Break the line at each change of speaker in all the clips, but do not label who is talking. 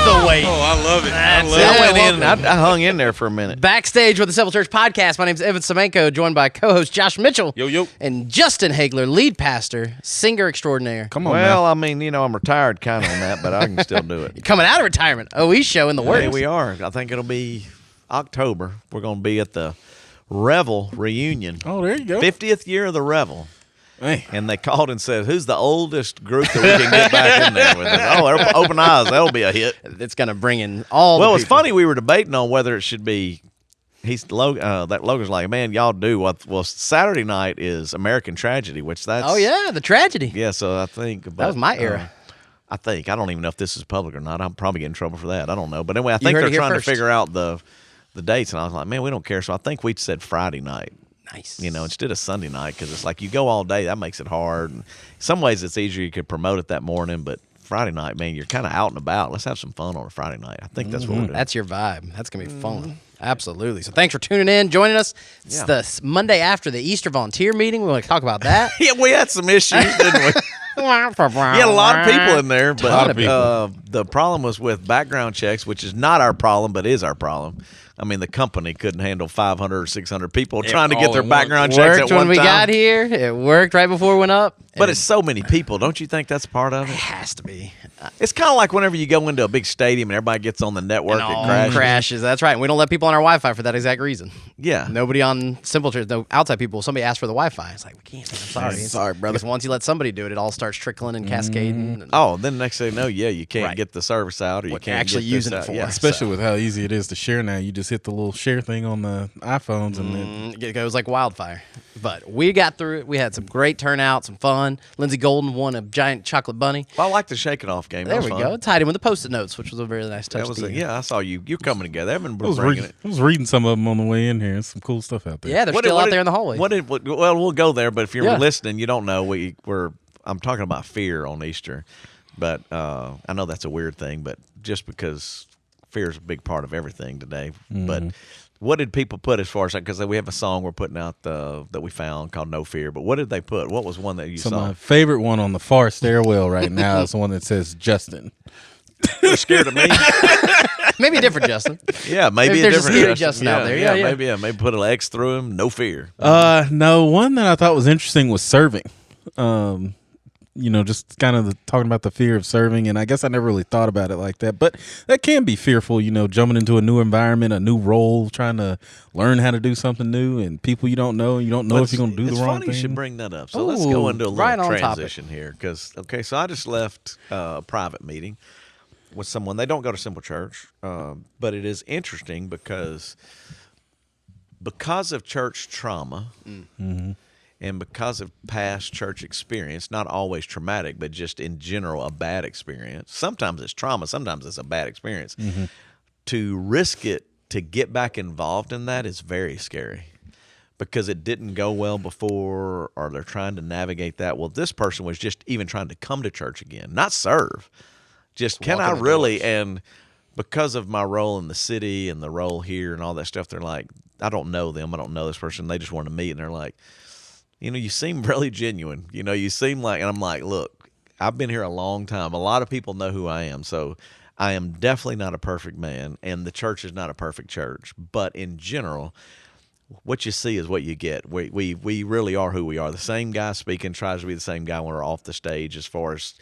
the wait.
Oh, I love it.
That's
I love
it.
it.
I went in. I hung in there for a minute.
Backstage with the Simple Church Podcast. My name is Evan Semenko, joined by co-host Josh Mitchell.
Yo, yo.
And Justin Hagler, lead pastor, singer extraordinaire.
Come on,
Well,
man.
I mean, you know, I'm retired kind of on that, but I can still do it.
Coming out of retirement. OE show in the works.
Hey, we are. I think it'll be October. We're going to be at the Revel reunion.
Oh, there you go.
50th year of the Revel.
Hey.
And they called and said, who's the oldest group that we can get back in there with? Oh, they're Open Eyes. That'll be a hit.
It's going to bring in all
Well,
the
it's
people.
funny. We were debating on whether it should be. That Logan's like, man, y'all do what? Well, Saturday night is American Tragedy, which that's.
Oh, yeah, the tragedy.
Yeah, so I think.
That was my era.
I think. I don't even know if this is public or not. I'm probably getting in trouble for that. I don't know. But anyway, I think
heard
they're
it here
trying
first.
to figure out the dates. And I was like, man, we don't care. So I think we said Friday night.
Nice.
You know, instead of Sunday night, because it's like you go all day. That makes it hard. And in some ways, it's easier. You could promote it that morning, but Friday night, man, you're kind of out and about. Let's have some fun on a Friday night. I think that's what we're doing.
That's your vibe. That's going to be fun. Absolutely. So thanks for tuning in, joining us. It's
Yeah.
the Monday after the Easter volunteer meeting. We want to talk about that.
Yeah, we had some issues, didn't we? You had a lot of people in there,
Ton of
but
people.
the problem was with background checks, which is not our problem, but is our problem. I mean, the company couldn't handle 500 or 600 people trying to get
all
their
at once.
background checks
Worked
at one
when we
time.
got here. It worked right before it went up.
But
And
it's so many people. Don't you think that's part of
it
it?
has to be.
It's kind of like whenever you go into a big stadium and everybody gets on the network,
And
it
all
crashes.
crashes. That's right. And we don't let people on our Wi-Fi for that exact reason.
Yeah.
Nobody on Simple Church, no outside people. Somebody asked for the Wi-Fi. It's like, we can't. I'm sorry.
Sorry, brother.
Because once you let somebody do it, it all starts trickling and cascading. And
Oh, then the next thing you know, you can't
Right.
get the service out, or you
What you're
can't
actually
get this
using it
out.
for.
Yeah,
Especially with how easy it is to share now. You just hit the little share thing on the iPhones and then
It goes like wildfire. But we got through it. We had some great turnout, some fun. Lindsey Golden won a giant chocolate bunny.
Well, I like the Shake It Off game. That
There
was
we
fun.
go. Tied in with the Post-it notes, which was a very nice touch.
That was
to you.
yeah. I saw you. You're coming together. Evan
I was,
bringing it.
I was reading some of them on the way in here. Some cool stuff out there.
Yeah, they're
What
still
did-
out there in the hallway.
Well, we'll go there. But if you're
Yeah.
listening, you don't know. I'm talking about fear on Easter, but I know that's a weird thing. But just because fear is a big part of everything today. But what did people put as far as because we have a song we're putting out that we found called No Fear. But what did they put? What was one that you
So
saw?
my favorite one on the far stairwell right now is the one that says Justin.
You're scared of me?
Maybe a different Justin.
Yeah, maybe
Maybe
a
there's a
different
scary Justin out there. Yeah.
Maybe put an X through him. No fear.
No, one that I thought was interesting was serving. Just kind of talking about the fear of serving, and I guess I never really thought about it like that. But that can be fearful, jumping into a new environment, a new role, trying to learn how to do something new, and people you don't know. You don't know if you're going to do the
it's
wrong
funny
thing.
you should bring that up. So let's go
Ooh,
into a little
right on topic.
transition here. So I just left a private meeting with someone. They don't go to Simple Church, but it is interesting because of church trauma and because of past church experience, not always traumatic, but just in general a bad experience. Sometimes it's trauma, sometimes it's a bad experience. To risk it to get back involved in that is very scary because it didn't go well before or they're trying to navigate that. Well, this person was just even trying to come to church again, not serve. Just can I
walk in the
really?
doors.
And because of my role in the city and the role here and all that stuff, they're like, I don't know them. I don't know this person. They just want to meet. And they're like, you seem really genuine. You seem like, and I'm like, look, I've been here a long time. A lot of people know who I am. So I am definitely not a perfect man. And the church is not a perfect church. But in general, what you see is what you get. We really are who we are. The same guy speaking tries to be the same guy when we're off the stage as far as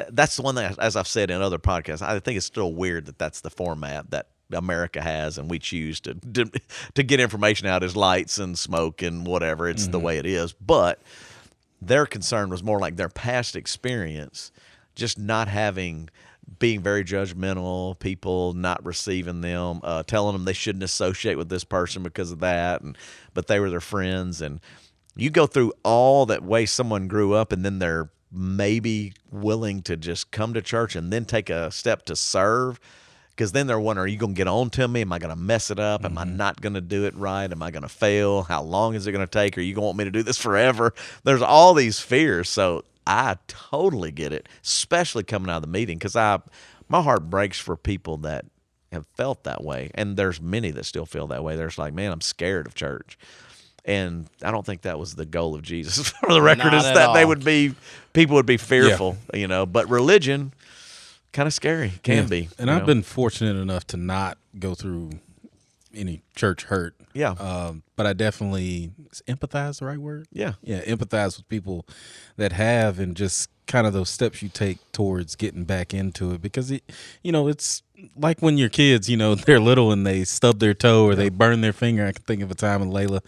that's the one that, as I've said in other podcasts, I think it's still weird that that's the format that America has, and we choose to get information out as lights and smoke and whatever. It's the way it is. But their concern was more like their past experience, just not being very judgmental, people not receiving them, telling them they shouldn't associate with this person because of that, but they were their friends. And you go through all that way someone grew up, and then they're maybe willing to just come to church and then take a step to serve. Because then they're wondering, are you going to get on to me? Am I going to mess it up? Am I not going to do it right? Am I going to fail? How long is it going to take? Are you going to want me to do this forever? There's all these fears. So I totally get it, especially coming out of the meeting, because my heart breaks for people that have felt that way. And there's many that still feel that way. There's like, man, I'm scared of church. And I don't think that was the goal of Jesus for the record,
Not
is
at
that
all.
people would be fearful, But religion kind of scary. Can be.
And
you
I've
know?
been fortunate enough to not go through any church hurt.
Yeah.
But I definitely is empathize the right word?
Yeah.
Yeah, empathize with people that have, and just kind of those steps you take towards getting back into it, because it's like when your kids, they're little and they stub their toe or they burn their finger. I can think of a time when Layla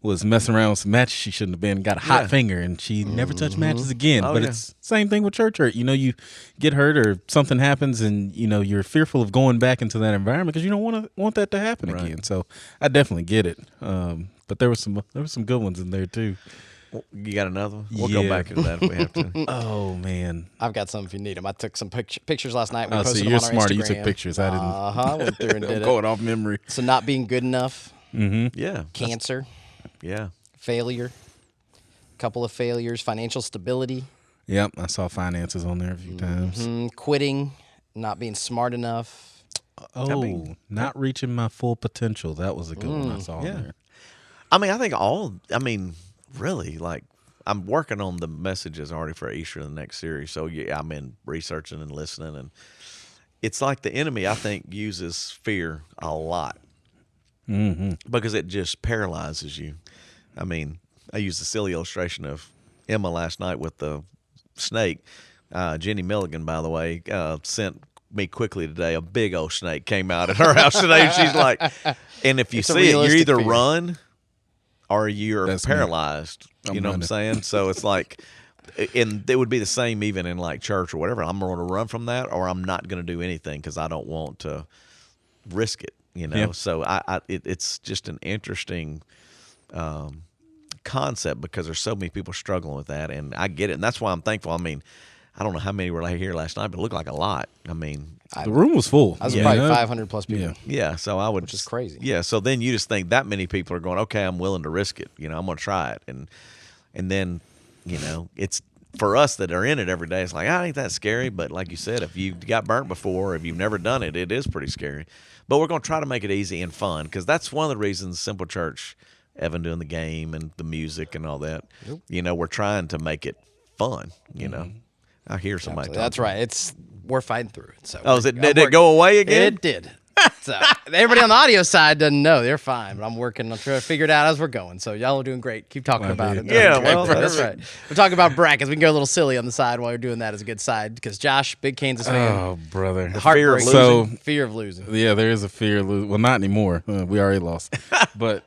was messing around with some matches she shouldn't have been, got a hot finger, and she never touched matches again.
Oh,
But
yeah.
it's same thing with church hurt. You get hurt or something happens, and you're fearful of going back into that environment because you don't want that to happen again. So I definitely get it. But there was some good ones in there too.
You got another one? We'll go
Yeah.
back into that if we have to.
Oh man.
I've got some if you need them. I took some pictures last night. We
Oh,
posted
see,
them
you're
on our
smart. You
Instagram.
took pictures. I didn't.
Went through and
I'm
did it.
going off memory.
So not being good enough,
Yeah.
cancer,
Yeah.
failure, couple of failures, financial stability,
Yep, I saw finances on there a few times.
quitting, not being smart enough.
Oh, not reaching my full potential. That was a good one I saw on
yeah.
there.
I mean, I think really, like, I'm working on the messages already for Easter in the next series. So, yeah, I'm in researching and listening. And it's like the enemy, I think, uses fear a lot because it just paralyzes you. I mean, I used the silly illustration of Emma last night with the snake. Jenny Milligan, by the way, sent me quickly today. A big old snake came out at her house today. And she's like, and if you
It's a
see it, you
realistic
either
fear.
run or you're
That's me.
paralyzed.
I'm
You know what I'm
running.
saying? So it's like, and it would be the same even in like church or whatever. I'm going to run from that, or I'm not going to do anything because I don't want to risk it.
Yeah.
So it's just an interesting concept because there's so many people struggling with that, and I get it, and that's why I'm thankful. I mean, I don't know how many were here last night, but it looked like a lot. I mean,
The room was full.
I was
Yeah.
probably 500 plus people.
Yeah.
yeah. So I would,
Which is crazy.
Yeah. So then you just think that many people are going, okay, I'm willing to risk it. I'm going to try it, and then it's for us that are in it every day. It's like, I ain't that scary, but like you said, if you got burnt before, if you've never done it, it is pretty scary. But we're going to try to make it easy and fun because that's one of the reasons Simple Church, Evan doing the game and the music and all that. We're trying to make it fun. I hear somebody.
So that's right. We're fighting through it. So
Oh, did it go away again?
It did. So everybody on the audio side doesn't know. They're fine, but I'm trying to figure it out as we're going. So y'all are doing great. Keep talking about it.
Yeah,
Okay,
well,
that's right. We're talking about brackets. We can go a little silly on the side while you're doing that as a good side because Josh, big Kansas fan,
Oh, brother.
fear of
heartbreak,
losing.
fear of losing.
Yeah, there is a fear of losing. Well, not anymore. We already lost. But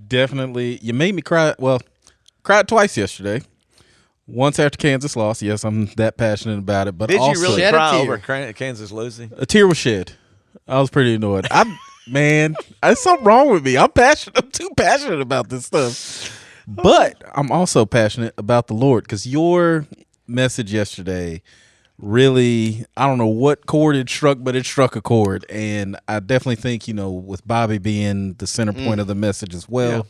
definitely, you made me cry. Well, cried twice yesterday. Once after Kansas lost. Yes, I'm that passionate about it. But
Did
also,
you really
Shed a
cry
tear.
over Kansas losing?
a tear was shed. I was pretty annoyed. Man, there's something wrong with me. I'm passionate. I'm too passionate about this stuff. But I'm also passionate about the Lord because your message yesterday really, I don't know what chord it struck, but it struck a chord. And I definitely think, with Bobby being the center point of the message as well.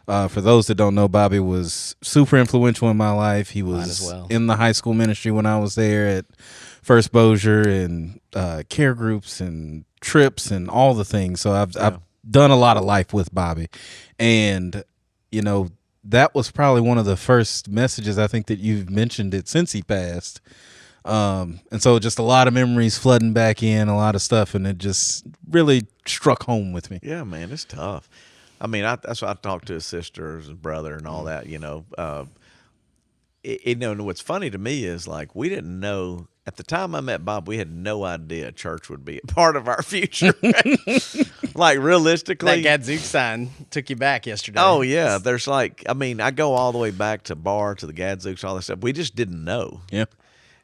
For those that don't know, Bobby was super influential in my life. He was
as well.
in the high school ministry when I was there at First Bossier and care groups and trips and all the things. So I've done a lot of life with Bobby. And, that was probably one of the first messages I think that you've mentioned it since he passed. And so just a lot of memories flooding back in, a lot of stuff, and it just really struck home with me.
Yeah, man, it's tough. I mean, that's why I talked to his sisters and brother and all that. And what's funny to me is like we didn't know at the time I met Bob. We had no idea church would be a part of our future. Like realistically,
That Gadzooks sign took you back yesterday.
oh yeah. There's like, I mean, I go all the way back to Bar to the Gadzooks, all that stuff. We just didn't know.
Yeah.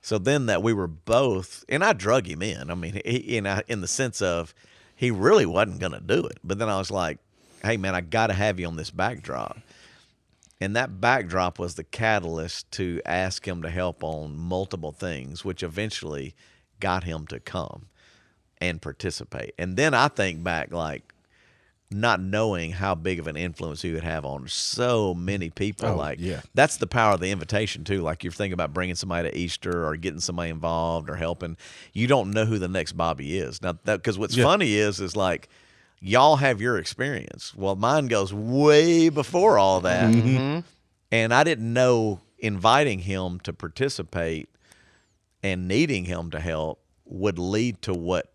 So then that we were both, and I drug him in. I mean, in the sense of he really wasn't going to do it. But then I was like, hey, man, I got to have you on this backdrop. And that backdrop was the catalyst to ask him to help on multiple things, which eventually got him to come and participate. And then I think back, like, not knowing how big of an influence he would have on so many people.
Oh,
like,
yeah.
that's the power of the invitation, too. Like, you're thinking about bringing somebody to Easter or getting somebody involved or helping. You don't know who the next Bobby is. Now, because what's funny is like, y'all have your experience. Well, mine goes way before all that. And I didn't know inviting him to participate and needing him to help would lead to what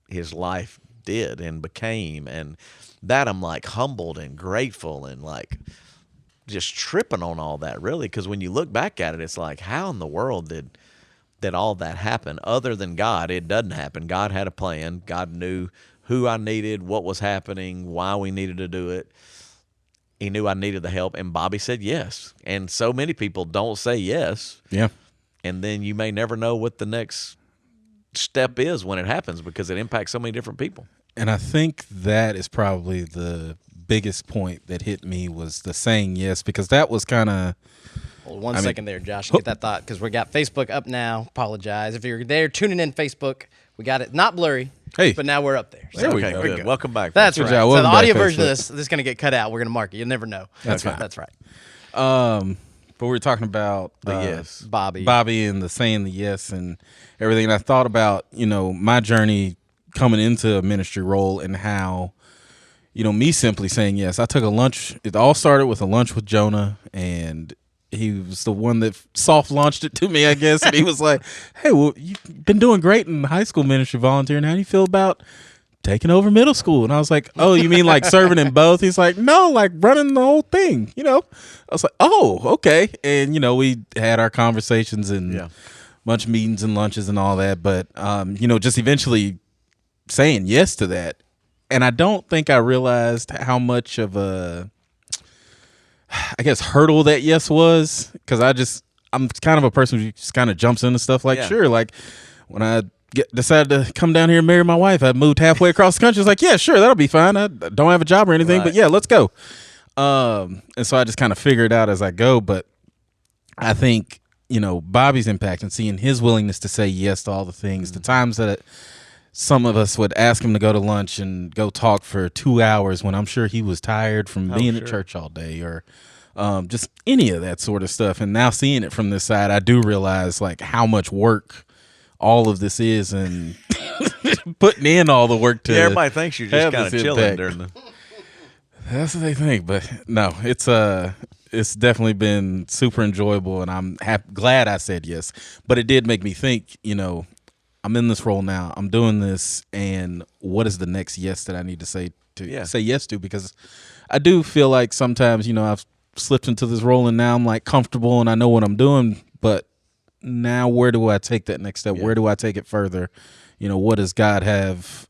his life did and became. And that I'm like humbled and grateful and like just tripping on all that, really, because when you look back at it, it's like, how in the world did all that happen? Other than God, it doesn't happen. God had a plan. God knew who I needed, what was happening, why we needed to do it. He knew I needed the help, and Bobby said yes. And so many people don't say yes.
Yeah.
And then you may never know what the next step is when it happens, because it impacts so many different people.
And I think that is probably the biggest point that hit me, was the saying yes, because that was kind of.
Hold one second there, Josh. Get that thought, because we got Facebook up now. Apologize if you're there tuning in Facebook. We got it not blurry, but now we're up there.
There we
Okay,
go.
good. Welcome back.
That's
Good
right.
job.
So the
Welcome back,
audio version of
Facebook.
this is going to get cut out. We're going to mark it. You'll never know.
That's fine.
That's right.
But we were talking about
yes.
Bobby
and the saying the yes and everything. And I thought about, my journey coming into a ministry role and how, me simply saying yes. I took a lunch. It all started with a lunch with Jonah, and he was the one that soft launched it to me, I guess. And he was like, hey, well, you've been doing great in high school ministry volunteering. How do you feel about taking over middle school? And I was like, oh, you mean like serving in both? He's like, no, like running the whole thing, I was like, oh, okay. And, we had our conversations and bunch of meetings and lunches and all that. But, just eventually saying yes to that. And I don't think I realized how much of a, hurdle that yes was, because I'm kind of a person who just kind of jumps into stuff like, sure, like when I decided to come down here and marry my wife, I moved halfway across the country. It's like, yeah, sure, that'll be fine. I don't have a job or anything, but yeah, let's go. And so I just kind of figure it out as I go. But I think, Bobby's impact and seeing his willingness to say yes to all the things, the times that some of us would ask him to go to lunch and go talk for 2 hours when I'm sure he was tired from being at church all day, or just any of that sort of stuff. And now seeing it from this side, I do realize like how much work all of this is, and putting in all the work to.
Yeah, everybody thinks you're just kind of chilling
impact.
during the.
That's what they think, but no, it's definitely been super enjoyable, and I'm glad I said yes. But it did make me think, I'm in this role now, I'm doing this, and what is the next yes that I need to say yes to? Because I do feel like sometimes, I've slipped into this role, and now I'm like comfortable and I know what I'm doing, but now where do I take that next step? Where do I take it further? What does God have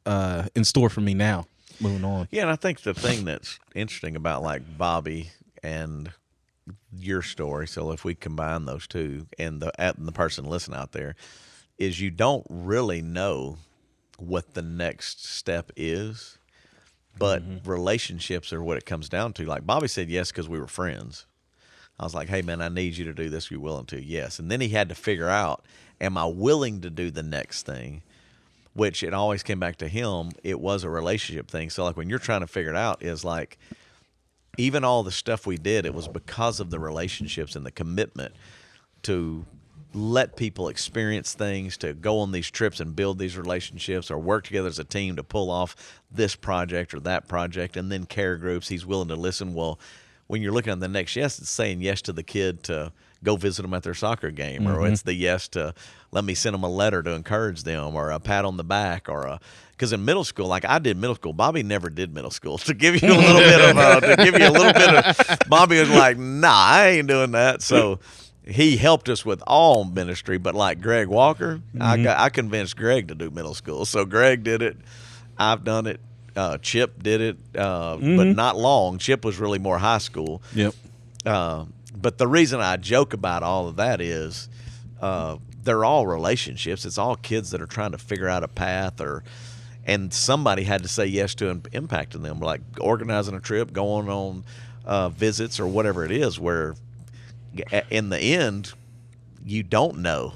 in store for me now moving on?
Yeah, and I think the thing that's interesting about like Bobby and your story, so if we combine those two and the person listening out there, is you don't really know what the next step is, but relationships are what it comes down to. Like Bobby said yes because we were friends. I was like, hey, man, I need you to do this. Are you willing to? Yes. And then he had to figure out, am I willing to do the next thing? Which it always came back to him. It was a relationship thing. So like when you're trying to figure it out, is like even all the stuff we did, it was because of the relationships and the commitment to let people experience things, to go on these trips and build these relationships, or work together as a team to pull off this project or that project. And then care groups, he's willing to listen. Well, when you're looking at the next yes, it's saying yes to the kid to go visit them at their soccer game, or it's the yes to let me send them a letter to encourage them, or a pat on the back, or because in middle school, like I did middle school, Bobby never did middle school. To give you a little bit of, Bobby was like, nah, I ain't doing that. So he helped us with all ministry, but like Greg Walker, I convinced Greg to do middle school. So Greg did it. I've done it. Chip did it, but not long. Chip was really more high school.
Yep.
But the reason I joke about all of that is they're all relationships. It's all kids that are trying to figure out a path, and somebody had to say yes to impacting them, like organizing a trip, going on visits, or whatever it is, where in the end, you don't know.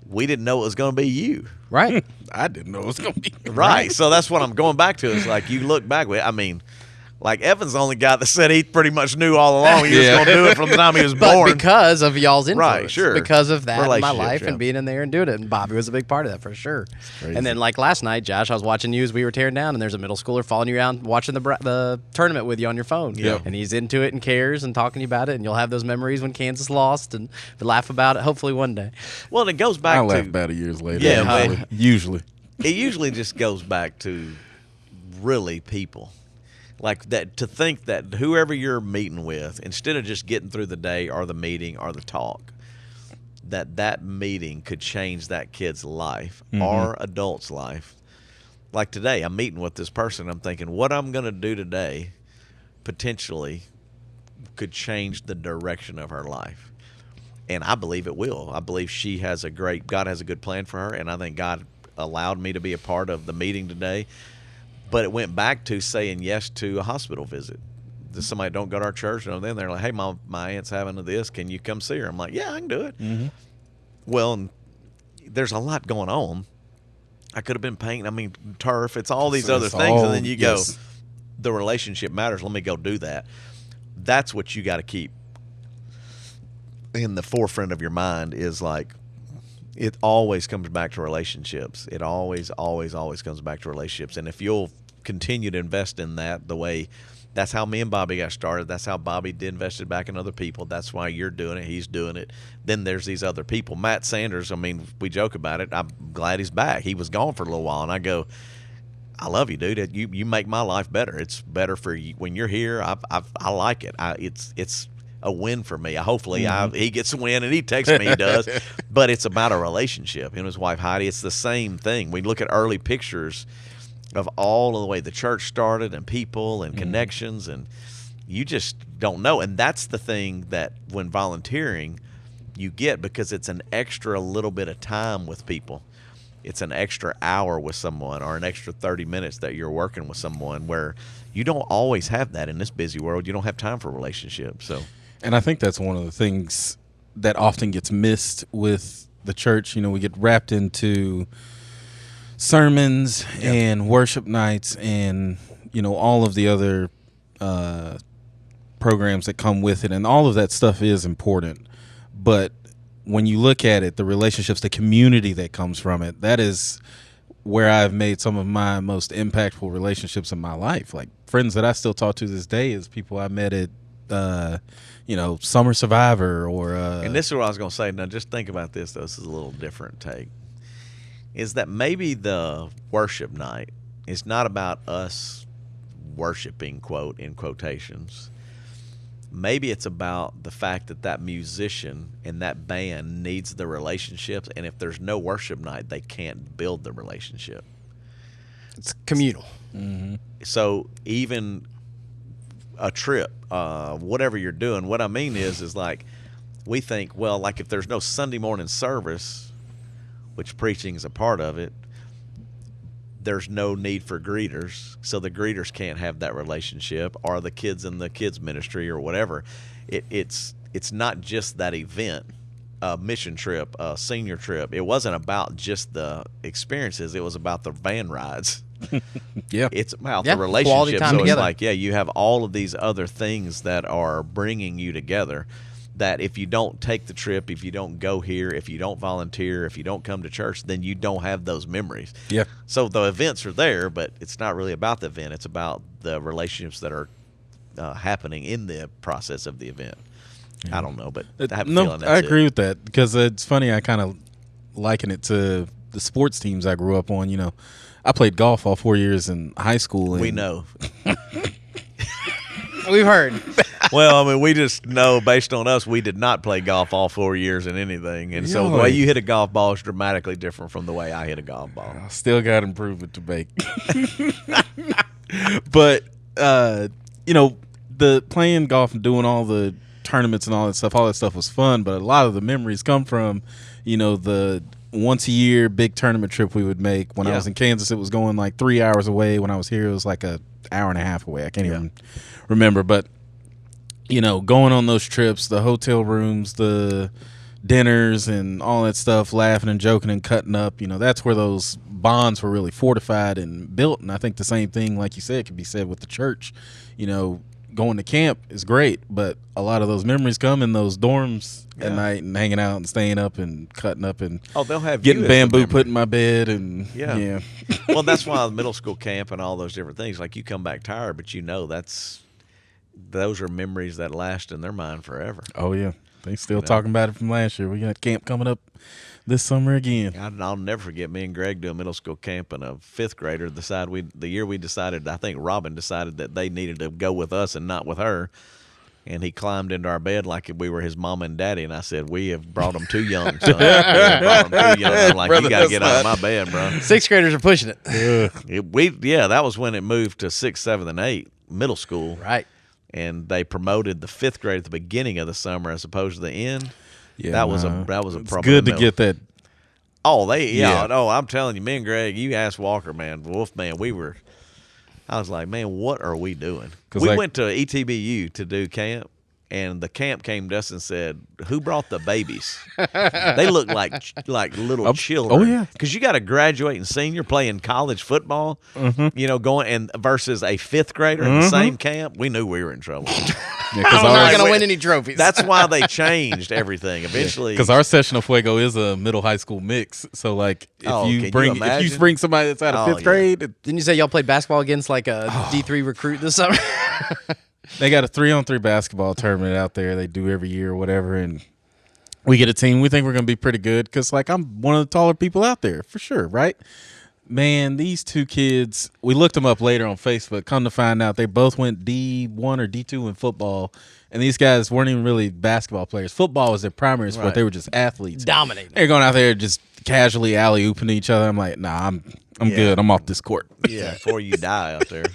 We didn't know it was going to be you.
Right. I didn't know it was going to be.
Right. So that's what I'm going back to. Is like you look back with, I mean, Like, Evan's the only guy that said he pretty much knew all along he was going to do it from the time he was born.
But because of y'all's influence.
Right, sure.
Because of that in my life
yeah.
and being in there and doing it. And Bobby was a big part of that for sure. And then, like, last night, Josh, I was watching you as we were tearing down, and there's a middle schooler following you around watching the tournament with you on your phone.
Yep.
And he's into it and cares and talking to you about it, and you'll have those memories when Kansas lost and laugh about it, hopefully one day.
Well, it goes back
I
to...
laugh about it years later.
Yeah,
usually.
It usually just goes back to really people. Like that, to think that whoever you're meeting with, instead of just getting through the day or the meeting or the talk, that meeting could change that kid's life or adult's life. Like today, I'm meeting with this person. I'm thinking, what I'm going to do today potentially could change the direction of her life. And I believe it will. I believe God has a good plan for her, and I think God allowed me to be a part of the meeting today. But it went back to saying yes to a hospital visit. Somebody don't go to our church, and then they're like, hey, my aunt's having this. Can you come see her? I'm like, yeah, I can do it. Mm-hmm. Well, and there's a lot going on. I could have been painting, turf. It's all these other things. And then you go, the relationship matters. Let me go do that. That's what you got to keep in the forefront of your mind is like, it always comes back to relationships. It always, always, always comes back to relationships. And if you'll continue to invest in that that's how me and Bobby got started. That's how Bobby invested back in other people. That's why you're doing it. He's doing it. Then there's these other people. Matt Sanders, we joke about it. I'm glad he's back. He was gone for a little while, and I go, I love you, dude. You make my life better. It's better for you. When you're here, I like it. It's a win for me. Hopefully he gets a win, and he texts me, he does. But it's about a relationship. Him and his wife, Heidi, it's the same thing. We look at early pictures of all of the way the church started and people and connections, and you just don't know. And that's the thing that when volunteering you get, because it's an extra little bit of time with people. It's an extra hour with someone or an extra 30 minutes that you're working with someone, where you don't always have that in this busy world. You don't have time for relationships.
And I think that's one of the things that often gets missed with the church. We get wrapped into sermons and worship nights and, all of the other programs that come with it. And all of that stuff is important. But when you look at it, the relationships, the community that comes from it, that is where I've made some of my most impactful relationships in my life. Like friends that I still talk to this day is people I met at Summer Survivor or
and this is what I was going to say. Now just think about this, though. This is a little different take. Is that maybe the worship night is not about us worshiping, quote, in quotations. Maybe it's about the fact that musician and that band needs the relationships, and if there's no worship night, they can't build the relationship.
It's communal.
Mm-hmm. So even a trip, whatever you're doing, what I mean is like we think, well, like if there's no Sunday morning service, which preaching is a part of it, there's no need for greeters, so the greeters can't have that relationship, or the kids in the kids ministry or whatever. It's not just that event, a mission trip, a senior trip. It wasn't about just the experiences. It was about the van rides.
Yeah,
it's about the relationship. So together. It's like, you have all of these other things that are bringing you together. That if you don't take the trip, if you don't go here, if you don't volunteer, if you don't come to church, then you don't have those memories.
Yeah.
So the events are there, but it's not really about the event. It's about the relationships that are happening in the process of the event. Yeah. I don't know, but I have a feeling that's
I agree with that, because it's funny. I kind of liken it to the sports teams I grew up on. I played golf all 4 years in high school. And
we know.
We've heard.
Well, we just know based on us, we did not play golf all 4 years in anything. And so the way you hit a golf ball is dramatically different from the way I hit a golf ball.
I still got improvement to make. But, the playing golf and doing all the tournaments and all that stuff was fun. But a lot of the memories come from, the once a year big tournament trip we would make. When I was in Kansas, it was going like 3 hours away. When I was here, it was like an hour and a half away. I can't even remember. But, going on those trips, the hotel rooms, the dinners and all that stuff, laughing and joking and cutting up, that's where those bonds were really fortified and built. And I think the same thing, like you said, can be said with the church. You know, going to camp is great, but a lot of those memories come in those dorms at night and hanging out and staying up and cutting up and
they'll have
getting bamboo put in my bed and
Well, that's why the middle school camp and all those different things, like you come back tired, but you know those are memories that last in their mind forever.
Oh yeah, they still talking about it from last year. We got camp coming up this summer again.
I'll never forget me and Greg doing middle school camp, and a fifth grader the year we decided, I think Robin decided that they needed to go with us and not with her. And he climbed into our bed like we were his mom and daddy. And I said, "We have brought them too young, son. We have brought them too young." I'm like, "You got to get out of my bed, bro."
Sixth graders are pushing it.
That was when it moved to 6, 7, and 8 middle school.
Right.
And they promoted the fifth grade at the beginning of the summer as opposed to the end.
Yeah,
that was a problem.
It's good to get that.
Oh, I'm telling you, me and Greg, you asked Walker, man, Wolfman, I was like, man, what are we doing? We went to ETBU to do camp, and the camp came to us and said, "Who brought the babies?" They look like little children.
Oh yeah,
because you got a graduating senior playing college football, going and versus a fifth grader in the same camp. We knew we were in trouble.
We're not going to win any trophies.
That's why they changed everything eventually.
Because our Session of Fuego is a middle high school mix. So like, if you bring somebody that's out of fifth grade,
didn't you say y'all played basketball against like a D3 recruit this summer?
They got a 3-on-3 basketball tournament out there. They do every year or whatever, and we get a team. We think we're going to be pretty good because like I'm one of the taller people out there for sure, right? Man, these two kids, we looked them up later on Facebook. Come to find out, they both went D1 or D2 in football, and these guys weren't even really basketball players. Football was their primary sport. Right. They were just athletes.
Dominating.
They're going out there just casually alley-ooping each other. I'm like, nah, I'm good. I'm off this court.
Yeah, before you die out there.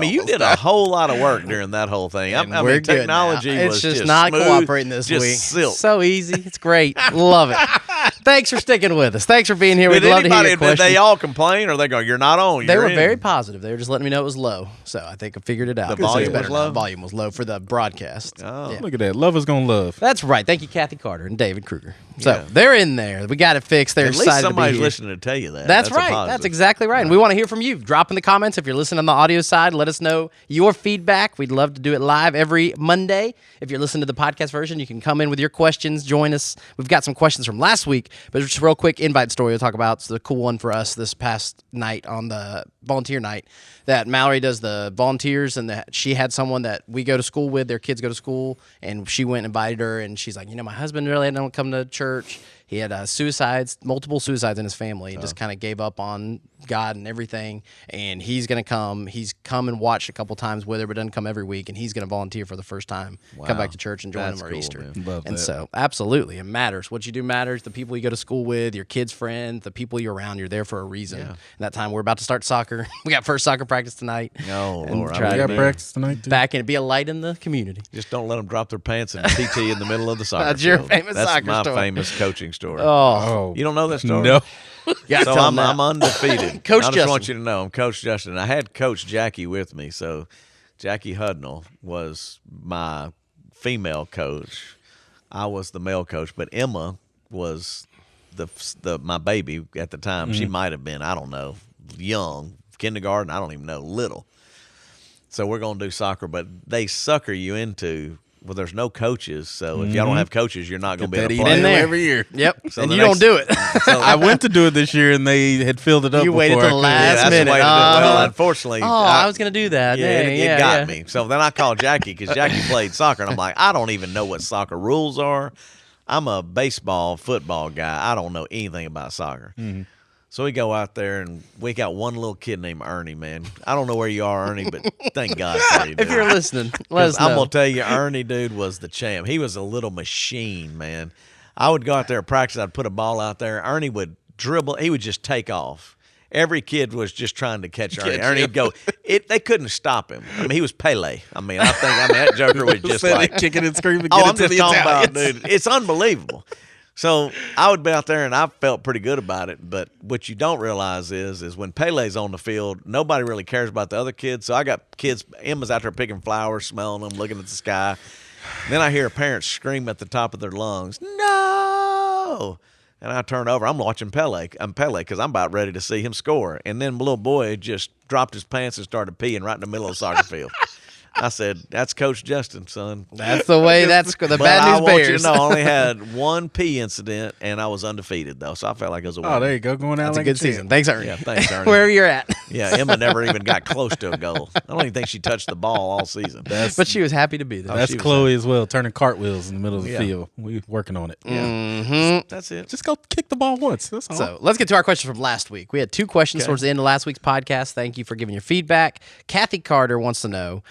You did a whole lot of work during that whole thing. I mean, technology was
just not
smooth,
cooperating this week.
Silk.
So easy. It's great. Love it. Thanks for sticking with us. Thanks for being here. We'd love to hear your questions.
Did they all complain, or they go, "You're not on"?
They were very positive. They were just letting me know it was low. So I think I figured it out.
The volume was low?
The volume was low for the broadcast.
Oh.
Yeah.
Look at that. Love is going to love.
That's right. Thank you, Kathy Carter and David Kruger. So they're in there. We got it fixed. They're excited to be here.
At least somebody's listening to tell you that.
That's right. That's exactly right. And we want to hear from you. Drop in the comments if you're listening on the audio side. Let us know your feedback. We'd love to do it live every Monday. If you're listening to the podcast version, you can come in with your questions. Join us. We've got some questions from last week, but just a real quick invite story we'll talk about. It's the cool one for us this past night on the volunteer night that Mallory does the volunteers, and that she had someone that we go to school with, their kids go to school, and she went and invited her, and she's like, my husband really don't come to church. He had multiple suicides in his family, and just kind of gave up on God and everything. And he's going to come. He's come and watched a couple times with her, but doesn't come every week. And he's going to volunteer for the first time, come back to church and join them for Easter. And so, absolutely, it matters. What you do matters. The people you go to school with, your kids' friends, the people you're around, you're there for a reason. Yeah. And that time, we're about to start soccer. We got first soccer practice tonight.
Oh, Lord.
We got practice tonight, too.
Back and be a light in the community.
Just don't let them drop their pants and PT in the middle of the soccer
That's
field.
Your famous
That's
soccer
my
story.
famous coaching story.
Oh.
You don't know that story?
No.
So I'm undefeated.
Coach
I just
Justin.
want you to know I'm Coach Justin. I had Coach Jackie with me. So Jackie Hudnall was my female coach. I was the male coach, but Emma was my baby at the time. She might have been, I don't know, young, kindergarten, I don't even know, little. So we're going to do soccer, but they sucker you into there's no coaches, so if y'all don't have coaches, you're not going to be able to play.
In there
every year.
Yep, so and you don't do it.
So I went to do it this year, and they had filled it up.
You waited till the last minute.
Well, unfortunately,
I was going to do that.
It got me. So then I called Jackie because Jackie played soccer, and I'm like, I don't even know what soccer rules are. I'm a baseball, football guy. I don't know anything about soccer. Mm-hmm. So we go out there, and we got one little kid named Ernie, man. I don't know where you are, Ernie, but thank God for you, dude.
If you're listening, let us know.
I'm going to tell you, Ernie, dude, was the champ. He was a little machine, man. I would go out there and practice. I'd put a ball out there. Ernie would dribble. He would just take off. Every kid was just trying to catch Ernie. Ernie'd go. They couldn't stop him. I mean, he was Pele. I mean, that joker was just like
kicking and screaming.
I'm just talking about, dude. It's unbelievable. So I would be out there, and I felt pretty good about it. But what you don't realize is when Pele's on the field, nobody really cares about the other kids. So I got kids. Emma's out there picking flowers, smelling them, looking at the sky. Then I hear parents scream at the top of their lungs, "No!" And I turn over. I'm watching Pele. I'm Pele because I'm about ready to see him score. And then little boy just dropped his pants and started peeing right in the middle of the soccer field. I said, "That's Coach Justin, son."
That's the way. That's the
But
bad
I
news
want you
bears.
to know, I only had one pee incident, and I was undefeated though, so I felt like it was a win.
Oh, there you go. Going out
That's a
like
good
champ.
season. Thanks, Ernie.
Yeah, thanks, Ernie.
Wherever you're at.
Yeah, Emma never even got close to a goal. I don't even think she touched the ball all season.
But she was happy to be there.
That's
she was
Chloe as well, turning cartwheels in the middle of the
Yeah.
field. We working on it.
That's it.
Just go kick the ball once. That's all.
So let's get to our question from last week. We had 2 questions towards the end of last week's podcast. Thank you for giving your feedback. Kathy Carter wants to know,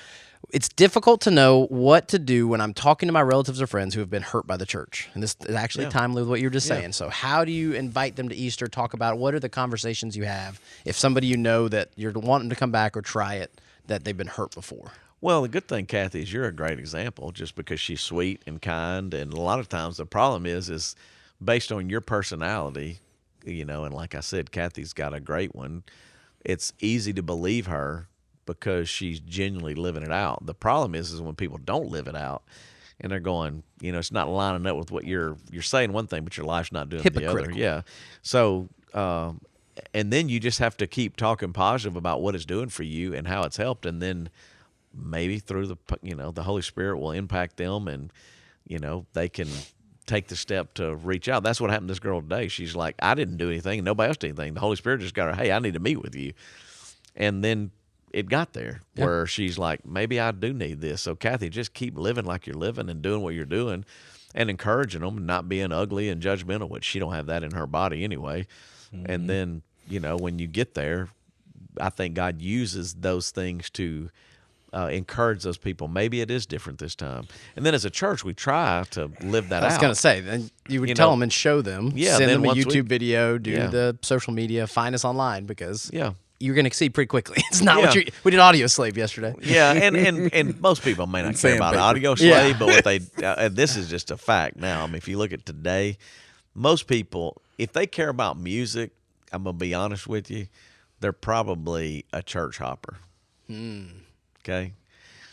it's difficult to know what to do when I'm talking to my relatives or friends who have been hurt by the church. And this is actually timely with what you were just saying. So how do you invite them to Easter, talk about it? What are the conversations you have if somebody you know that you're wanting to come back or try it, that they've been hurt before?
Well, the good thing, Kathy, is you're a great example just because she's sweet and kind. And a lot of times the problem is based on your personality, and like I said, Kathy's got a great one. It's easy to believe her because she's genuinely living it out. The problem is when people don't live it out and they're going, it's not lining up with what you're saying one thing, but your life's not doing the other.
Hypocritical.
Yeah. So, and then you just have to keep talking positive about what it's doing for you and how it's helped. And then maybe through the Holy Spirit will impact them and, they can take the step to reach out. That's what happened to this girl today. She's like, I didn't do anything. And nobody else did anything. The Holy Spirit just got her, hey, I need to meet with you. And then it got there where she's like, maybe I do need this. So Kathy, just keep living like you're living and doing what you're doing and encouraging them and not being ugly and judgmental, which she don't have that in her body anyway. And then, when you get there, I think God uses those things to encourage those people. Maybe it is different this time. And then as a church, we try to live that out.
I was going to say, then you would tell them and show them,
Yeah,
send
then
them a
once
YouTube
we-
video, do
Yeah.
the social media, find us online because
Yeah.
you're going to see pretty quickly. It's not what
Yeah.
we did Audio Slave yesterday.
Yeah, and most people may not care about
Sandpaper.
audio slave,
Yeah.
but what they and this is just a fact now. I mean, if you look at today, most people, if they care about music, I'm gonna be honest with you, they're probably a church hopper. Okay,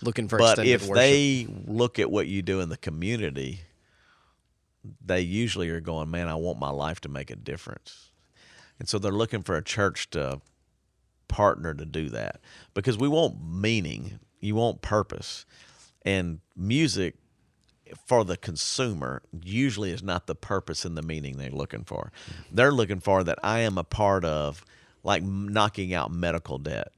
Looking for
but
extended
if
worship.
they look at what you do in the community, they usually are going, man, I want my life to make a difference. And so they're looking for a church to partner to do that because we want meaning, you want purpose. And music for the consumer usually is not the purpose and the meaning they're looking for. They're looking for that I am a part of, like knocking out medical debt.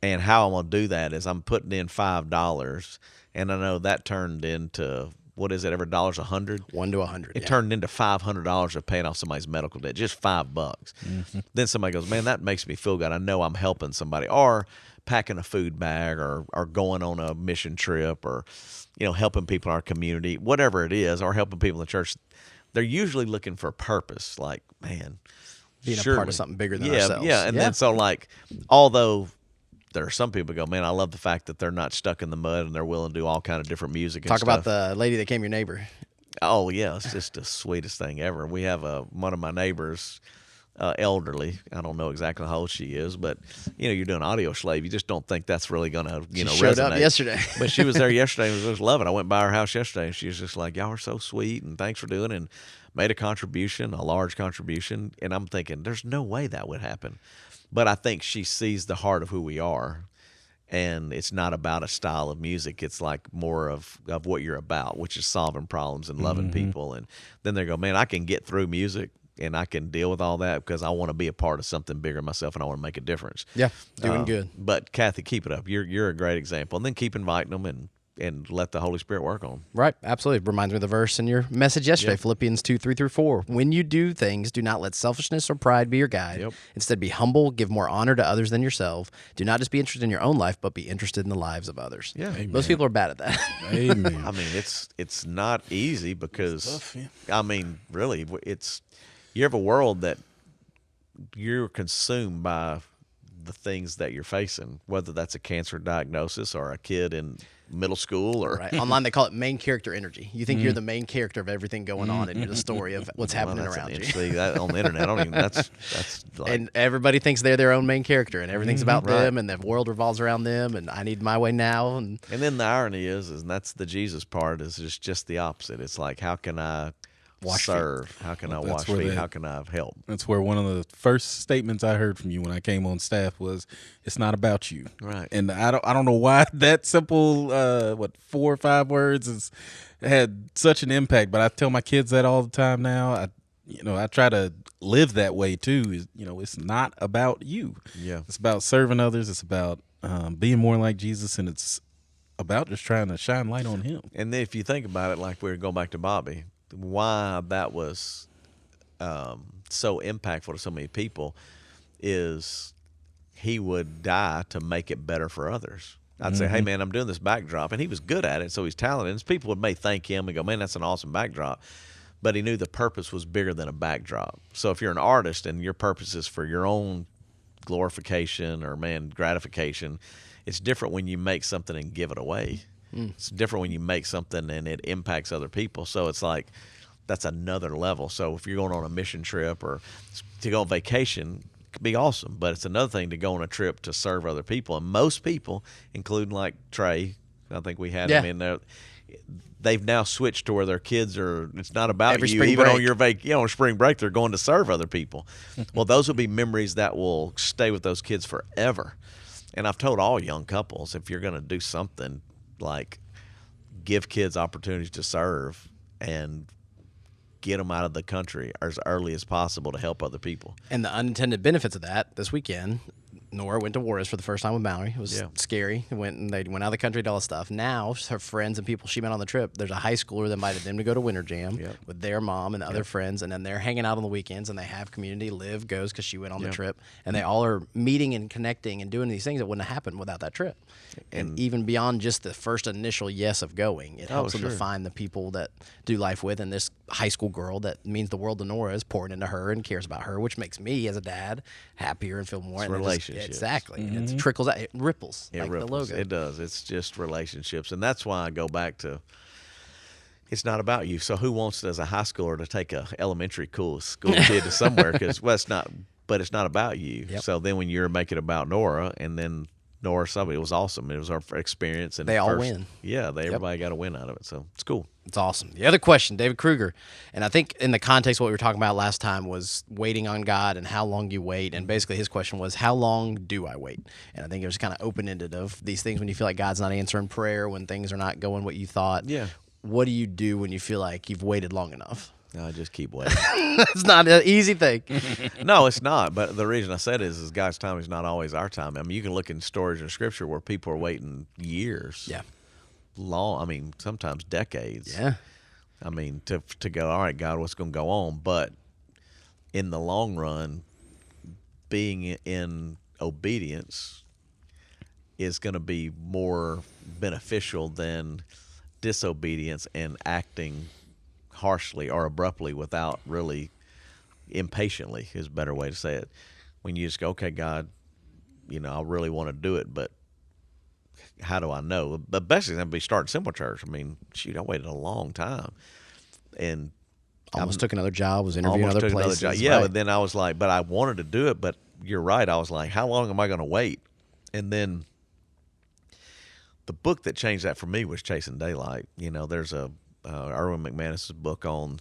And how I'm going to do that is I'm putting in $5, and I know that turned into, what is it, every dollar's $100?
1 to 100.
It turned into $500 of paying off somebody's medical debt, just $5. Then somebody goes, man, that makes me feel good. I know I'm helping somebody, or packing a food bag, or going on a mission trip, or helping people in our community, whatever it is, or helping people in the church. They're usually looking for a purpose, like, man,
Being a part of something bigger than ourselves.
Yeah, and then so like, although there are some people who go, man, I love the fact that they're not stuck in the mud and they're willing to do all kind of different music and
Talk
stuff.
about the lady that came your neighbor.
Oh yeah, it's just the sweetest thing ever. We have one of my neighbors, elderly. I don't know exactly how old she is, but you're doing Audio Slave. You just don't think that's really gonna
She
resonate.
showed up yesterday.
But she was there yesterday and was just loving it. I went by her house yesterday and she was just like, y'all are so sweet and thanks for doing it, and made a contribution, a large contribution. And I'm thinking, there's no way that would happen. But I think she sees the heart of who we are. And it's not about a style of music. It's like more of what you're about, which is solving problems and loving people. And then they go, man, I can get through music and I can deal with all that because I want to be a part of something bigger myself and I want to make a difference.
Yeah, doing good.
But Kathy, keep it up. You're a great example. And then keep inviting them and let the Holy Spirit work on them.
Right, absolutely. Reminds me of the verse in your message yesterday,
Yep.
Philippians 2:3-4. When you do things, do not let selfishness or pride be your guide.
Yep.
Instead, be humble, give more honor to others than yourself. Do not just be interested in your own life, but be interested in the lives of others.
Yeah.
Most people are bad at that.
Amen.
I mean, it's not easy because
tough, yeah.
I mean, really, you have a world that you're consumed by the things that you're facing, whether that's a cancer diagnosis or a kid in middle school or
Right. Online, they call it main character energy. You think you're the main character of everything going on, and you're the story of what's
Well,
happening
that's
around you.
See, that on the internet, I don't even. That's like,
And everybody thinks they're their own main character, and everything's about
Right.
them, and the world revolves around them, and I need my way now.
And then the irony is, and that's the Jesus part, is just the opposite. It's like, how can I
Wash feet.
serve? How can I wash
where
feet?
they-
How can I help?
That's where one of the first statements I heard from you when I came on staff was, "It's not about you."
Right.
And I don't know why that simple 4 or 5 words has had such an impact. But I tell my kids that all the time now. I try to live that way too. It's not about you.
Yeah.
It's about serving others. It's about being more like Jesus, and it's about just trying to shine light on Him.
And then if you think about it, like we were going back to Bobby, why that was so impactful to so many people is he would die to make it better for others. I'd say, hey, man, I'm doing this backdrop. And he was good at it, so he's talented. And people may thank him and go, man, that's an awesome backdrop. But he knew the purpose was bigger than a backdrop. So if you're an artist and your purpose is for your own glorification or, gratification, it's different when you make something and give it away. It's different when you make something and it impacts other people. So it's like that's another level. So if you're going on a mission trip or to go on vacation, it could be awesome. But it's another thing to go on a trip to serve other people. And most people, including like Trey, I think we had him in there, they've now switched to where their kids are, it's not about
Every
you.
spring
Even on
break.
your on spring break, they're going to serve other people. Well, those will be memories that will stay with those kids forever. And I've told all young couples, if you're going to do something, like give kids opportunities to serve and get them out of the country as early as possible to help other people.
And the unintended benefits of that this weekend, Nora went to Juarez for the first time with Mallory. It was scary. They went out of the country, did all this stuff. Now, her friends and people she met on the trip, there's a high schooler that invited them to go to Winter Jam with their mom and the other friends, and then they're hanging out on the weekends, and they have community. Liv goes because she went on the trip, and they all are meeting and connecting and doing these things that wouldn't have happened without that trip. And even beyond just the first initial yes of going, it helps them to find the people that do life with, and this high school girl that means the world to Nora is pouring into her and cares about her, which makes me as a dad happier and feel more.
It's relationships.
Exactly. And it trickles out. It ripples like the logo.
It does. It's just relationships. And that's why I go back to it's not about you. So who wants as a high schooler to take a elementary school kid to somewhere? Because it's not about you.
Yep.
So then when you're making it about Nora and then Nora, somebody, it was awesome. It was our experience. And
They all win.
Yeah, everybody got a win out of it. So it's cool.
It's awesome. The other question, David Kruger, and I think in the context of what we were talking about last time was waiting on God and how long you wait. And basically his question was, how long do I wait? And I think it was kind of open-ended of these things when you feel like God's not answering prayer, when things are not going what you thought.
Yeah.
What do you do when you feel like you've waited long enough?
I just keep waiting.
It's not an easy thing.
No, it's not. But the reason I said is God's time is not always our time. I mean, you can look in stories in Scripture where people are waiting years.
Yeah.
Long. I mean, sometimes decades.
Yeah.
I mean, to go, all right, God, what's going to go on? But in the long run, being in obedience is going to be more beneficial than disobedience and acting harshly or abruptly without really impatiently is a better way to say it. When you just go, okay, God, I really want to do it, but how do I know? The best example would be starting Simple Church. I mean, shoot, I waited a long time. And
Almost took another job, was interviewing other places.
Yeah,
right.
but then I was like, but I wanted to do it, but you're right. I was like, how long am I going to wait? And then the book that changed that for me was Chasing Daylight. There's a Erwin McManus's book on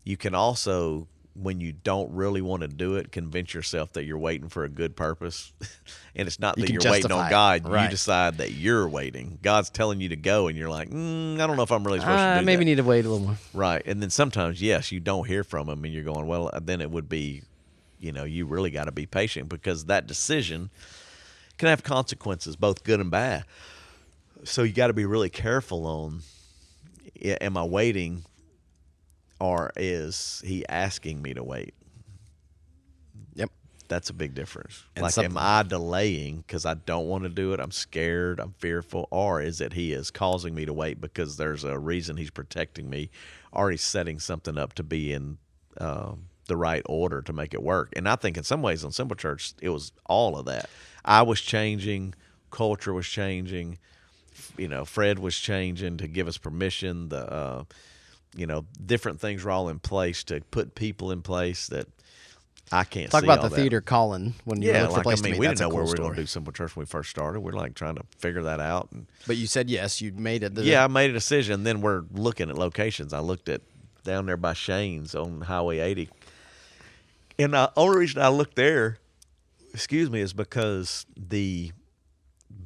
you can also, when you don't really want to do it, convince yourself that you're waiting for a good purpose. And it's not that you're waiting on God.
Right.
You decide that you're waiting. God's telling you to go, and you're like, I don't know if I'm really supposed to do that.
Maybe need to wait a little more.
Right. And then sometimes, yes, you don't hear from him, and you're going, well, then it would be, you really got to be patient because that decision can have consequences, both good and bad. So you got to be really careful on, am I waiting or is he asking me to wait?
Yep.
That's a big difference.
And
like, am I delaying because I don't want to do it? I'm scared. I'm fearful. Or is it he is causing me to wait because there's a reason he's protecting me or he's setting something up to be in the right order to make it work? And I think in some ways on Simple Church, it was all of that. I was changing. Culture was changing. Fred was changing to give us permission. Different things were all in place to put people in place that I can't
Talk
see
about
all
the
that.
theater calling when you look for a place to meet.
We
That's
didn't know
a
where
cool
we were going
story.
to do Simple Church when we first started. We're like trying to figure that out.
But you said yes. You made it.
I made a decision. Then we're looking at locations. I looked at down there by Shane's on Highway 80. And the only reason I looked there, is because the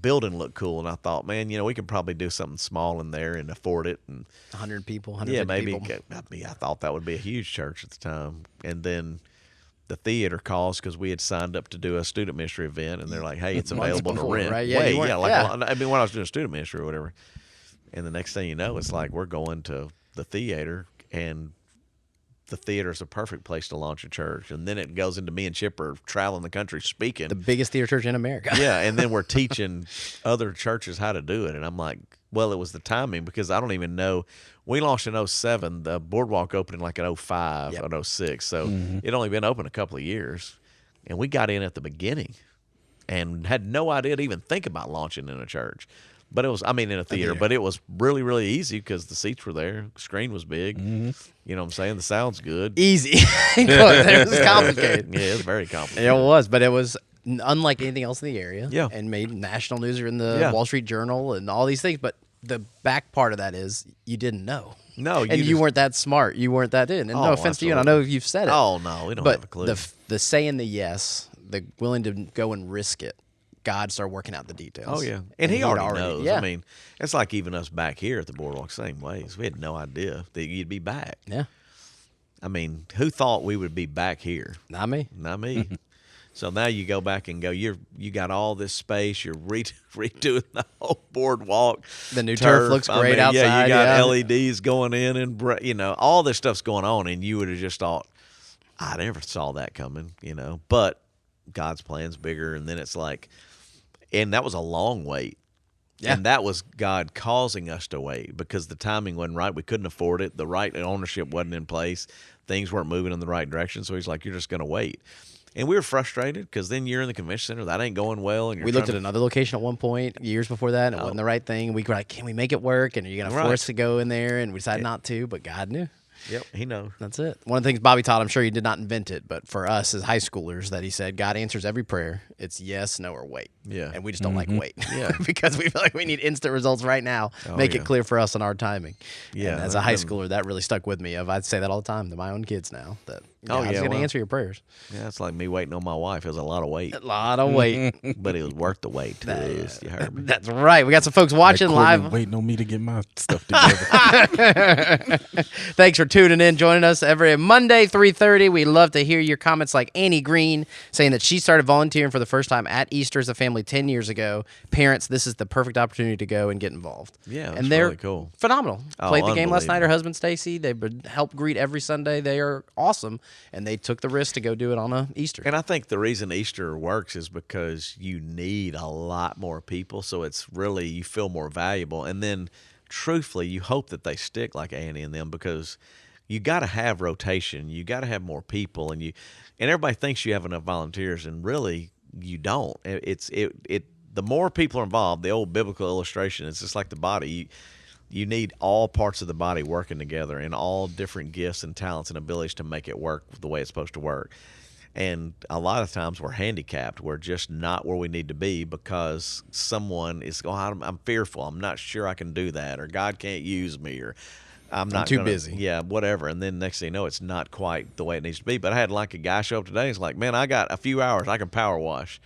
building looked cool, and I thought, man, we could probably do something small in there and afford it. And
100 people,
yeah,
150
maybe
people.
I thought that would be a huge church at the time. And then the theater calls because we had signed up to do a student ministry event, and they're like, hey, it's
Months
available
before,
to rent.
right? Yeah,
Wait,
you weren't-
like
yeah.
when I was doing student ministry or whatever. And the next thing you know, it's like we're going to the theater, and the theater is a perfect place to launch a church. And then it goes into me and Chip are traveling the country speaking.
The biggest theater church in America.
Yeah, and then we're teaching other churches how to do it. And I'm like, well, it was the timing, because I don't even know. We launched in 07. The Boardwalk opened in like in 05
Yep.
or 06. So it only been open a couple of years. And we got in at the beginning and had no idea to even think about launching in a church. But it was, in a theater. But it was really, really easy because the seats were there. Screen was big. You know what I'm saying? The sound's good.
Easy. It was complicated.
Yeah, it's very complicated.
It was, but it was unlike anything else in the area.
Yeah.
And made national news in the
Yeah.
Wall Street Journal and all these things. But the back part of that is you didn't know.
No,
and you
just-
weren't that smart. You weren't that in. And
Oh,
no offense to you, and I know you've said it.
Oh, no, we don't
but
have a clue.
the saying the yes, the willing to go and risk it, God started working out the details.
Oh, yeah. And he
he'd
already knows.
Yeah.
It's like even us back here at the Boardwalk, same ways. We had no idea that you'd be back.
Yeah.
Who thought we would be back here?
Not me.
Not me. So now you go back and go, you got all this space. You're redoing the whole Boardwalk.
The new turf looks great
Yeah,
outside,
you got
yeah.
LEDs going in, and all this stuff's going on, and you would have just thought, I never saw that coming, But God's plan's bigger, and then it's like, and that was a long wait.
Yeah.
And that was God causing us to wait because the timing wasn't right. We couldn't afford it. The right ownership wasn't in place. Things weren't moving in the right direction. So he's like, you're just going to wait. And we were frustrated because then you're in the convention center. That ain't going well. And
We looked at another location at one point years before that, and it wasn't the right thing. We were like, can we make it work? And are you going to
Right.
force us to go in there? And we decided not to, but God knew.
Yep, he knows.
That's it. One of the things Bobby taught, I'm sure he did not invent it, but for us as high schoolers, that he said, God answers every prayer. It's yes, no, or wait.
Yeah.
And we just don't like wait.
Yeah.
Because we feel like we need instant results right now.
Oh,
Make
yeah.
it clear for us on our timing.
Yeah,
And as a high schooler, that really stuck with me. I'd say that all the time to my own kids now, that God's going to answer your prayers.
Yeah, it's like me waiting on my wife. It was a lot of wait,
A lot of wait.
but it was worth the wait. You heard me.
That's right. We got some folks watching
Courtney
live.
waiting on me to get my stuff together.
Thanks for tuning in, joining us every Monday, 3:30. We love to hear your comments like Annie Green saying that she started volunteering for the first time at Easter as a family 10 years ago. Parents, this is the perfect opportunity to go and get involved.
Yeah, that's
and they're
really cool.
phenomenal.
Oh,
Played the game last night. Her
unbelievable.
husband, Stacy, they would help greet every Sunday. They are awesome, and they took the risk to go do it on a Easter.
And I think the reason Easter works is because you need a lot more people, so it's really you feel more valuable. And then, truthfully, you hope that they stick like Annie and them because you got to have rotation, you got to have more people, and everybody thinks you have enough volunteers, and really you don't. The more people are involved, the old biblical illustration, it's just like the body. You need all parts of the body working together and all different gifts and talents and abilities to make it work the way it's supposed to work. And a lot of times we're handicapped. We're just not where we need to be because someone is going, I'm fearful. I'm not sure I can do that, or God can't use me, or I'm not
too busy.
Yeah, whatever. And then next thing you know, it's not quite the way it needs to be. But I had like a guy show up today. He's like, man, I got a few hours. I can power wash.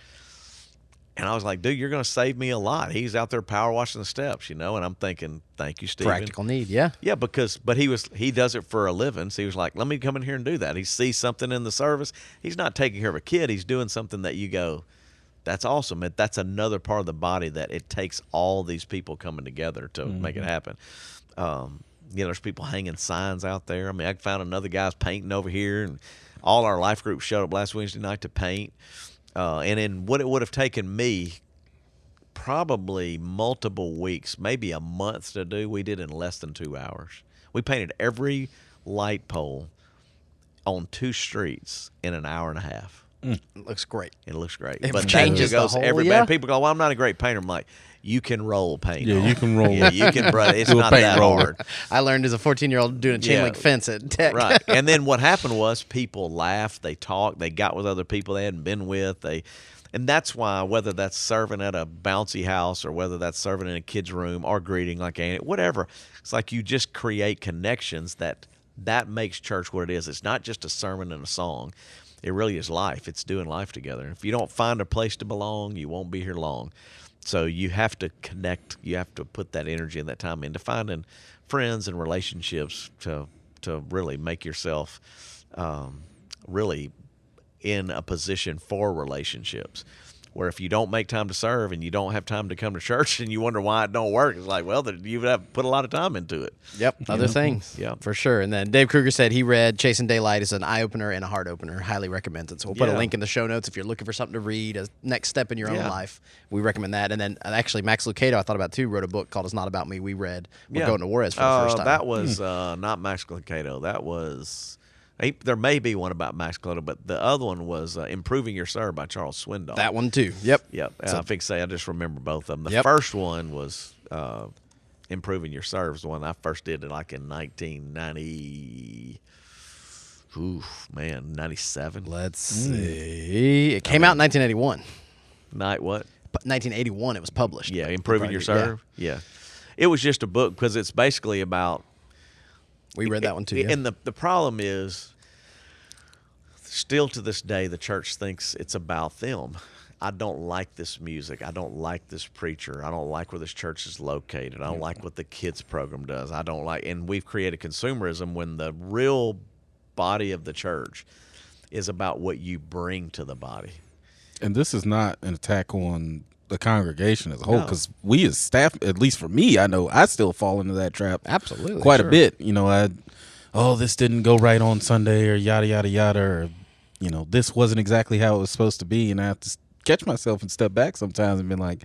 And I was like, dude, you're going to save me a lot. He's out there power washing the steps, and I'm thinking, thank you, Stephen.
Practical need, yeah.
Yeah, but he does it for a living. So he was like, let me come in here and do that. He sees something in the service. He's not taking care of a kid. He's doing something that you go, that's awesome. That's another part of the body that it takes all these people coming together to make it happen. There's people hanging signs out there. I mean, I found another guy's painting over here, and all our life group showed up last Wednesday night to paint. And in what it would have taken me probably multiple weeks, maybe a month to do, we did in less than 2 hours. We painted every light pole on 2 streets in an hour and a half.
It looks great.
It looks great.
It
But that
changes
just
the
goes
whole-
every
yeah.
bad people go, well, I'm not a great painter. I'm like, you can roll paint.
Yeah,
on.
you can roll.
Yeah, you can, bro. It's
Do a
not
paint
that
roller.
hard.
I learned as a 14-year-old doing a chain
Yeah.
link fence at Tech.
Right. And then what happened was people laughed, they talked, they got with other people they hadn't been with. And that's why, whether that's serving at a bouncy house or whether that's serving in a kid's room or greeting like Annie, whatever, it's like you just create connections that that makes church what it is. It's not just a sermon and a song. It really is life. It's doing life together. If you don't find a place to belong, you won't be here long. So you have to connect. You have to put that energy and that time into finding friends and relationships to really make yourself really in a position for relationships. Where if you don't make time to serve and you don't have time to come to church and you wonder why it don't work, it's like, well, you would have to put a lot of time into it.
Yep, other things.
Yeah.
For sure. And then Dave Kruger said he read Chasing Daylight as an eye-opener and a heart-opener. Highly recommends it. So we'll put a
Yeah.
link in the show notes if you're looking for something to read, a next step in your own
Yeah.
life. We recommend that. And then actually Max Lucado, I thought about too, wrote a book called It's Not About Me. We read We're Going to Juarez for the first time.
That was not Max Lucado. That was there may be one about Max Lucado, but the other one was Improving Your Serve by Charles Swindoll.
That one too. Yep.
Yep.
So-
I think I just remember both of them. The
Yep.
first one was Improving Your Serve, the one I first did like in 1990. Oof, man, 97.
Let's see. It came out in 1981.
Night what?
But 1981 it was published.
Yeah,
But
Improving Your
yeah.
Serve. Yeah. It was just a book because it's basically about.
We read that one too. Yeah.
And the problem is, still to this day, the church thinks it's about them. I don't like this music. I don't like this preacher. I don't like where this church is located. I don't like what the kids program does. I don't like, and we've created consumerism when the real body of the church is about what you bring to the body.
And this is not an attack on the congregation as a whole,
No.
because we as staff, at least for me, I know I still fall into that trap.
Absolutely,
quite
sure.
a bit. You know, this didn't go right on Sunday, or yada yada yada, or this wasn't exactly how it was supposed to be, and I have to catch myself and step back sometimes and be like,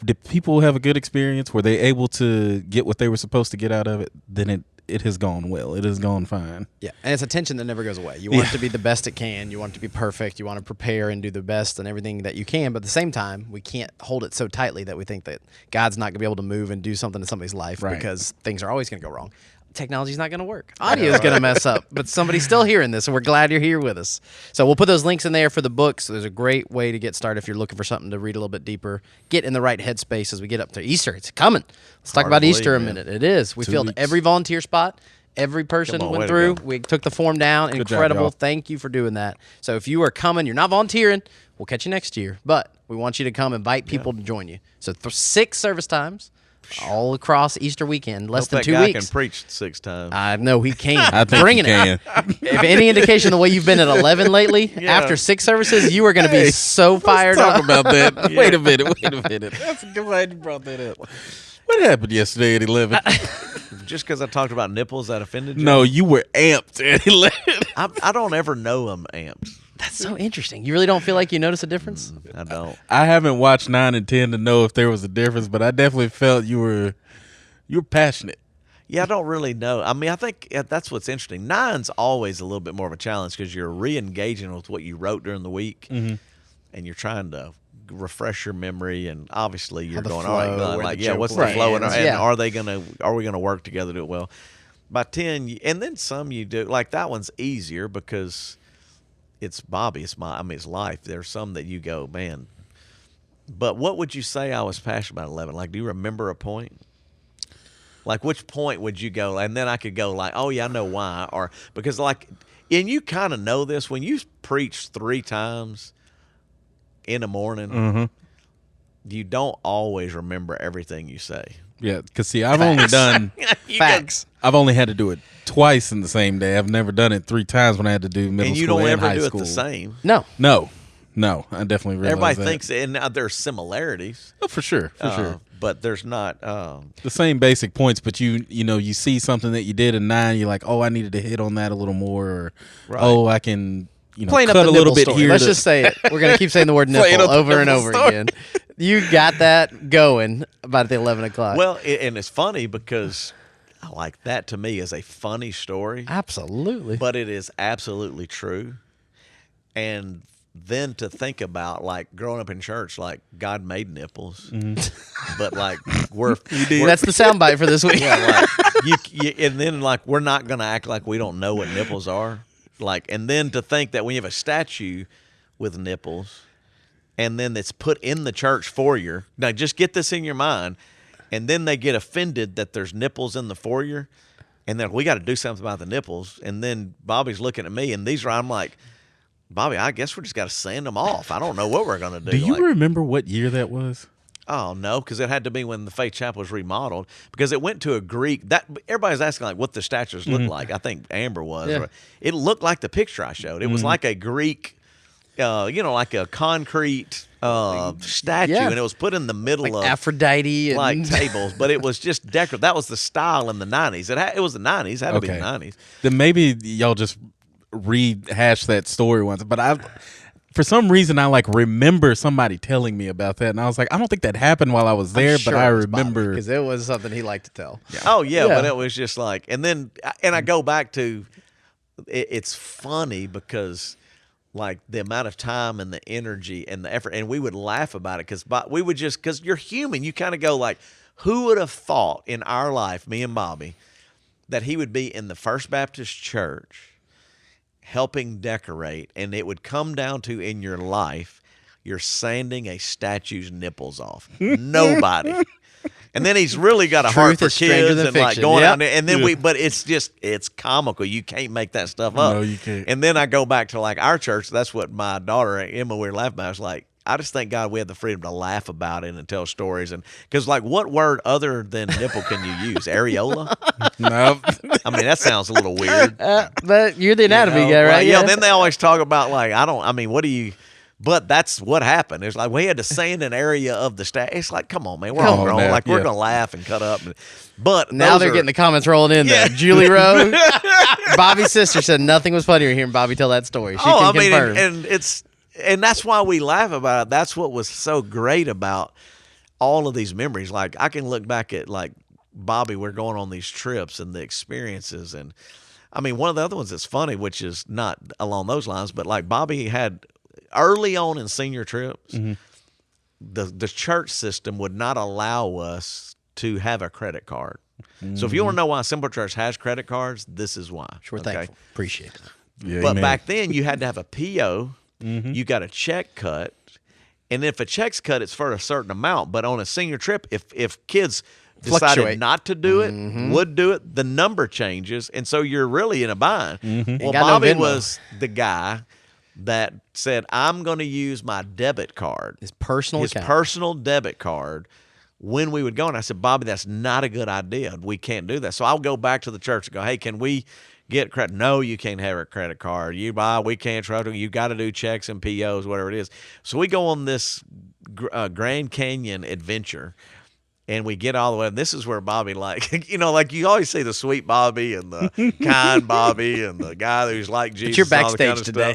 did people have a good experience? Were they able to get what they were supposed to get out of it? Then it has gone well. It has gone fine.
Yeah, and it's a tension that never goes away. You want it to be the best it can. You want it to be perfect. You want to prepare and do the best and everything that you can. But at the same time, we can't hold it so tightly that we think that God's not going to be able to move and do something in somebody's life
Right.
because things are always going to go wrong. Technology's not going to work. Audio is going to mess up, but somebody's still hearing this, and we're glad you're here with us. So we'll put those links in there for the books. There's a great way to get started if you're looking for something to read a little bit deeper. Get in the right headspace as we get up to Easter. It's coming. Let's talk
Hard to
about Easter a
believe, man.
minute. It is. We
2
filled
weeks.
every volunteer spot. Every person
Come on, way
went
to
through.
go.
We took the form down.
Good job,
Incredible.
y'all.
Thank you for doing that. So if you are coming, you're not volunteering, we'll catch you next year. But we want you to come invite people to join you. So 6 service times all across Easter weekend, less
Hope
than
that
2
guy
weeks.
can preach 6 times.
I know he can.
I think
Bringing
you
it.
can.
If any indication the way you've been at 11 lately, after 6 services, you are going to be so fired
Talk
up.
about that. Wait a minute. That's glad you brought that up. What happened yesterday at 11?
Just because I talked about nipples, that offended you?
No, you were amped at 11.
I don't ever know I'm amped.
That's so interesting. You really don't feel like you notice a difference?
I don't.
I haven't watched 9 and 10 to know if there was a difference, but I definitely felt you were passionate.
Yeah, I don't really know. I mean, I think that's what's interesting. 9's always a little bit more of a challenge because you're re-engaging with what you wrote during the week, and you're trying to refresh your memory. And obviously, you're
the
going,
flow,
all right,
where
like,
the
yeah,
joke
what's the flow, and,
lands.
and
Yeah.
are we gonna work together to do it well? By 10, and then some you do like that one's easier because it's Bobby. It's life. There's some that you go, man. But what would you say I was passionate about 11? Like, do you remember a point? Like, which point would you go? And then I could go like, oh, yeah, I know why. Or because, like, and you kind of know this, when you preach 3 times in the morning, you don't always remember everything you say.
Yeah, because see, I've only done
Facts.
I've only had to do it twice in the same day. I've never done it 3 times when I had to do middle
And you
school
don't
and
ever
high
do
school.
it the same.
No.
No, I definitely realize
Everybody
that.
thinks, and now there's similarities.
Oh, for sure, sure.
But there's not.
The same basic points, but you see something that you did in 9, you're like, oh, I needed to hit on that a little more, or oh, I can
Playing
cut
up the
a little
nipple
bit
story.
here.
Let's
to-
just say it. We're going to keep saying the word
Playing
nipple
up the
over and
nipple
over
story.
again. You got that going about the 11 o'clock.
Well, and it's funny because I like that to me is a funny story,
absolutely.
but it is absolutely true. And then to think about, like, growing up in church, like, God made nipples, but like we're
That's the soundbite for this week.
yeah, like and then like we're not gonna act like we don't know what nipples are, like, and then to think that when you have a statue with nipples, and then it's put in the church foyer. Now, just get this in your mind, and then they get offended that there's nipples in the foyer. And then we got to do something about the nipples. And then Bobby's looking at me, and I'm like, Bobby, I guess we just got to sand them off. I don't know what we're going to do.
Do you
Like,
remember what year that was?
oh no, because it had to be when the Faith Chapel was remodeled. Because it went to a Greek. That everybody's asking like what the statues look like. I think Amber was.
Yeah.
It looked like the picture I showed. It was like a Greek, like a concrete statue,
Yeah.
and it was put in the middle
Like
of
Aphrodite and
like tables, but it was just decorative. That was the style in the 90s. It was the 90s. It had to be the 90s.
Then maybe y'all just rehash that story once. But for some reason, I like remember somebody telling me about that, and I was like, I don't think that happened while I was there, but I remember
because it was something he liked to tell.
Oh yeah,
Yeah.
but it was just like, and I go back to, it's funny because like the amount of time and the energy and the effort, and we would laugh about it because you're human, you kind of go like, who would have thought in our life, me and Bobby, that he would be in the First Baptist Church helping decorate, and it would come down to in your life, you're sanding a statue's nipples off. Nobody. And then he's really got a heart for
Truth is stranger
kids
than
and like
fiction.
going
Yep.
out there. And then but it's comical. You can't make that stuff up.
No, you can't.
And then I go back to like our church. That's what my daughter Emma, we were laughing about. I was like, I just thank God we have the freedom to laugh about it and tell stories. And because like, what word other than nipple can you use? Areola?
no.
I mean, that sounds a little weird.
But you're the anatomy
You know?
guy, right?
Yeah. Then they always talk about like, what do you? But that's what happened. It's like we had to sand an area of the stat. It's like, come on, man, we're
Come
all
on,
grown.
man.
Like we're
Yeah.
gonna laugh and cut up. But
Now they're getting the comments rolling in there. Julie Rowe, Bobby's sister said nothing was funnier hearing Bobby tell that story. She can confirm.
and that's why we laugh about it. That's what was so great about all of these memories. Like I can look back at like Bobby, we're going on these trips and the experiences, and I mean one of the other ones that's funny, which is not along those lines, but like Bobby had early on in senior trips, the church system would not allow us to have a credit card. So if you want to know why Simple Church has credit cards, this is why.
We're thankful. Appreciate it.
Yeah,
But
amen.
back then, you had to have a PO. You got a check cut, and if a check's cut, it's for a certain amount. But on a senior trip, if kids decided
Fluctuate.
not to do it, would do it, the number changes, and so you're really in a bind. Well,
Ain't got no
Bobby
Venmo.
was the guy that said, "I'm going to use my debit card,
His personal account.
personal debit card." When we would go, and I said, Bobby, that's not a good idea. We can't do that. So I'll go back to the church and go, hey, can we get credit? No, you can't have a credit card. We can't trust you. You got to do checks and POs, whatever it is. So we go on this Grand Canyon adventure, and we get all the way. And this is where Bobby, like, like you always see the sweet Bobby and the kind Bobby and the guy who's like Jesus.
you're
and all that kind
backstage
of
today.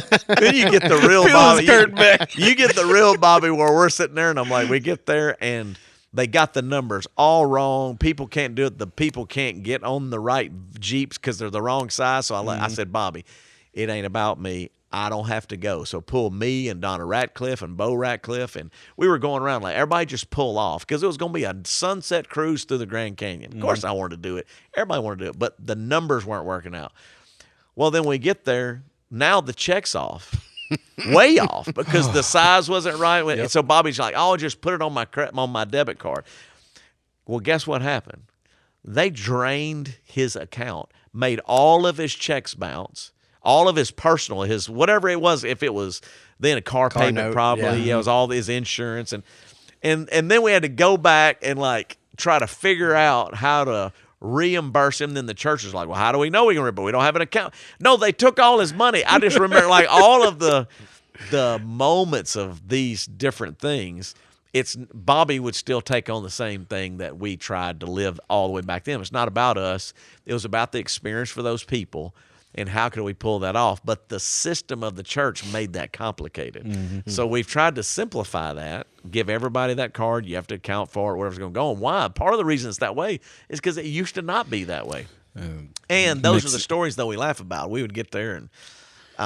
stuff. Yeah. Then you get the real
Peel his
Bobby.
curtain back.
You get the real Bobby where we're sitting there, and I'm like, we get there, and they got the numbers all wrong. People can't do it. The people can't get on the right Jeeps because they're the wrong size. So I said, Bobby, it ain't about me. I don't have to go. So pull me and Donna Ratcliffe and Bo Ratcliffe. And we were going around like everybody just pull off because it was going to be a sunset cruise through the Grand Canyon. Of course I wanted to do it. Everybody wanted to do it. But the numbers weren't working out. Well, then we get there. Now the check's off. Way off because the size wasn't right. So Bobby's like, "Oh, just put it on my debit card." Well, guess what happened? They drained his account, made all of his checks bounce, all of his personal, his whatever it was. If it was then a car payment,
note,
probably
yeah.
it was all his insurance, and then we had to go back and like try to figure out how to reimburse him. Then the church is like, well, how do we know we can reimburse? We don't have an account. No, they took all his money. I just remember like all of the moments of these different things. It's Bobby would still take on the same thing that we tried to live all the way back then. It's not about us. It was about the experience for those people and how could we pull that off. But the system of the church made that complicated. So we've tried to simplify that, give everybody that card. You have to account for it, whatever's going to go. And why? Part of the reason it's that way is because it used to not be that way. And those are the stories that we laugh about. We would get there and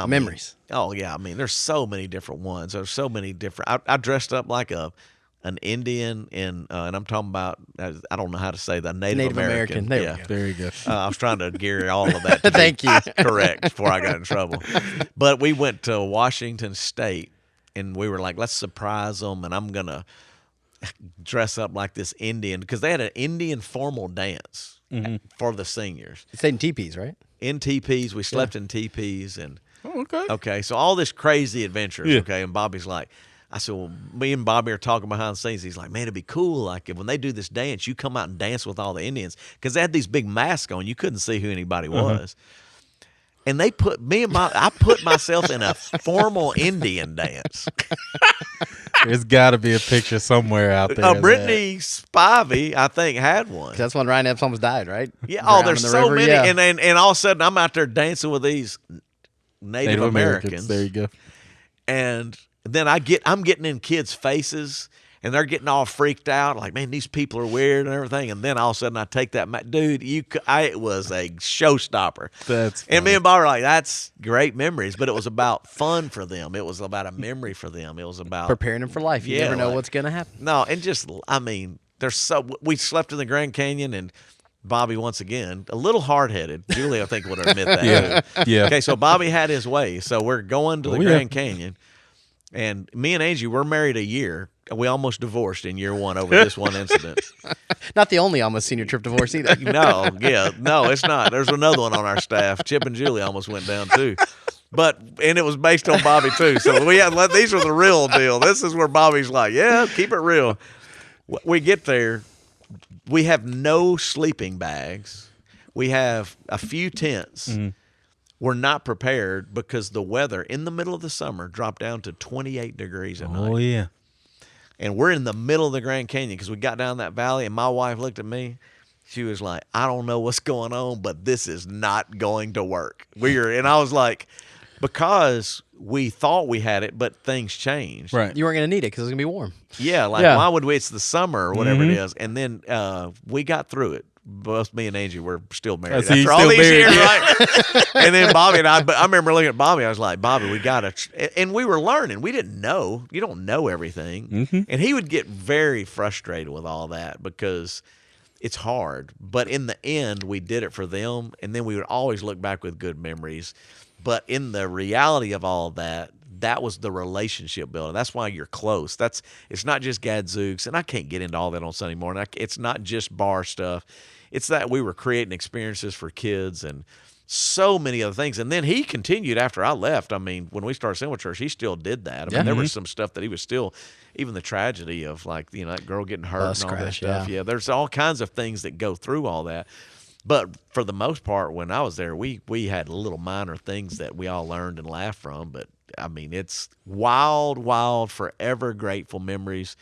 Memories.
Oh yeah, I mean, there's so many different ones. There's so many different. I dressed up like an Indian and I'm talking about. I don't know how to say that Native American.
There we
Yeah.
go.
There you go.
I was trying to gear all of that. To
Thank
be
you.
Correct before I got in trouble. But we went to Washington State and we were like, let's surprise them, and I'm gonna dress up like this Indian because they had an Indian formal dance. for the seniors.
It's in teepees, right?
In teepees, we slept in teepees, and
Oh, okay.
okay, so all this crazy adventures.
Yeah.
Okay, and Bobby's like, I said, well, me and Bobby are talking behind the scenes. He's like, man, it'd be cool, like if when they do this dance, you come out and dance with all the Indians because they had these big masks on, you couldn't see who anybody was. And they put I put myself in a formal Indian dance.
There's got to be a picture somewhere out there. of that.
Brittany Spivey, I think, had one.
That's when Ryan Epps almost died, right?
Yeah.
Drowned
Oh, there's
in the
so
river,
many,
yeah.
and all of a sudden I'm out there dancing with these Native Americans.
There you go.
And then I'm getting in kids' faces, and they're getting all freaked out, like, man, these people are weird and everything. And then all of a sudden, I take that, dude. It was a showstopper.
That's
and me
funny.
and Bob were like, that's great memories, but it was about fun for them. It was about a memory for them. It was about
Preparing them for life. You
Yeah,
never know
like-
what's going to happen.
no, and just I mean, we slept in the Grand Canyon, and Bobby once again a little hard headed. Julie, I think, would admit that.
Yeah. Yeah.
Okay, so Bobby had his way. So we're going to the
Oh, yeah.
Grand Canyon, and me and Angie, we're married a year. We almost divorced in year one over this one incident.
Not the only almost senior trip divorce either.
No, it's not. There's another one on our staff. Chip and Julie almost went down too. And it was based on Bobby too. So these were the real deal. This is where Bobby's like, yeah, keep it real. We get there. We have no sleeping bags. We have a few tents. We're not prepared because the weather in the middle of the summer dropped down to 28 degrees at night.
Oh, yeah.
And we're in the middle of the Grand Canyon because we got down that valley, and my wife looked at me. She was like, I don't know what's going on, but this is not going to work. And I was like, because we thought we had it, but things changed.
Right.
You weren't going to need it because it was going to be warm.
Yeah, like
Yeah.
why would we? It's the summer or whatever it is. And then we got through it. Both me and Angie were still married
see,
after all
still
these
married.
years, right? And then Bobby and I remember looking at Bobby. I was like, Bobby, we got to. And we were learning. We didn't know. You don't know everything. And he would get very frustrated with all that because it's hard. But in the end, we did it for them. And then we would always look back with good memories. But in the reality of all that, that was the relationship building. That's why you're close. It's not just Gadzooks, and I can't get into all that on Sunday morning. It's not just bar stuff. It's that we were creating experiences for kids and so many other things. And then he continued after I left. I mean, when we started Assembly Church, he still did that. I mean, there was some stuff that he was still, even the tragedy of like, that girl getting hurt
Bus
and all that
crash,
stuff. Yeah, there's all kinds of things that go through all that. But for the most part, when I was there, we had little minor things that we all learned and laughed from. But I mean, it's wild, forever grateful memories.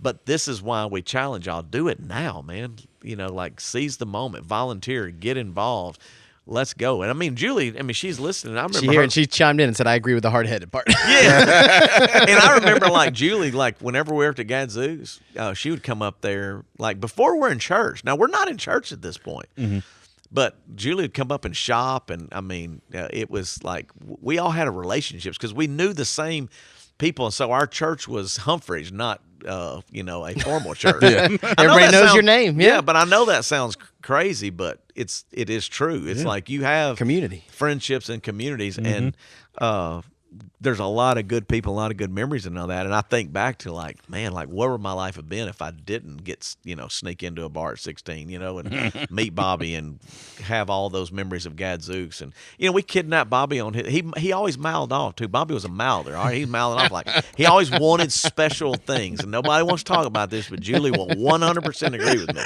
But this is why we challenge y'all. Do it now, man. Like seize the moment, volunteer, get involved. Let's go. And I mean, Julie, she's listening. I remember
She chimed in and said, I agree with the hard-headed part.
Yeah. And I remember like Julie, like whenever we were at the Gadzooks, she would come up there like before we're in church. Now we're not in church at this point. But Julie would come up and shop, and I mean, it was like we all had relationships because we knew the same people, and so our church was Humphreys, not a formal church. I know
Everybody
that
knows your name, yeah.
but I know that sounds crazy, but it is true. It's like you have
Community.
friendships and communities, and there's a lot of good people, a lot of good memories and all that. And I think back to like, man, like what would my life have been if I didn't get, sneak into a bar at 16, and meet Bobby and have all those memories of Gadzooks. And, we kidnapped Bobby on he always mouthed off too. Bobby was a mouther. All right. He's mouthing off like he always wanted special things. And nobody wants to talk about this, but Julie will 100% agree with me.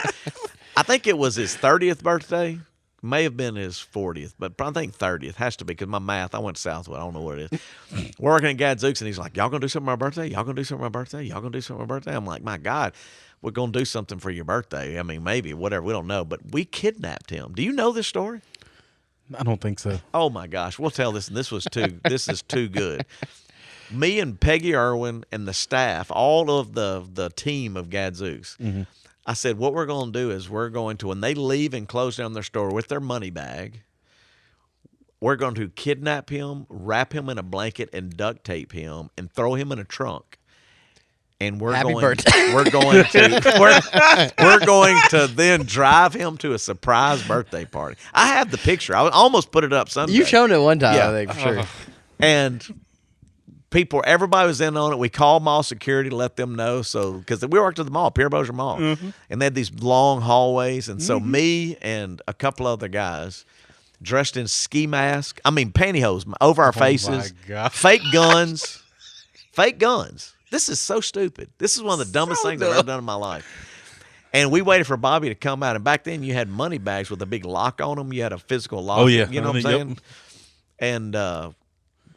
I think it was his 30th birthday. May have been his 40th, but I think 30th has to be because my math. I went Southwood. I don't know what it is. We're working at Gadzooks, and he's like, "Y'all gonna do something for my birthday? Y'all gonna do something for my birthday? Y'all gonna do something for my birthday?" I'm like, "My God, we're gonna do something for your birthday." I mean, maybe whatever. We don't know, but we kidnapped him. Do you know this story?
I don't think so.
Oh my gosh, we'll tell this. And this is too good. Me and Peggy Irwin and the staff, all of the team of Gadzooks. I said, what we're going to do is we're going to, when they leave and close down their store with their money bag, we're going to kidnap him, wrap him in a blanket, and duct tape him, and throw him in a trunk. And we're
Happy
going
birthday.
we're going to then drive him to a surprise birthday party. I have the picture. I almost put it up Sunday.
You've shown it one time,
Yeah.
I think, for sure.
And everybody was in on it. We called mall security to let them know. So, because we worked at the mall, Pierre Bossier Mall, and they had these long hallways. And so me and a couple other guys dressed in ski masks, pantyhose over our faces,
God.
fake guns. This is so stupid. This is one of the dumbest things I've ever done in my life. And we waited for Bobby to come out. And back then you had money bags with a big lock on them. You had a physical lock.
Oh, yeah.
You know what I'm saying? And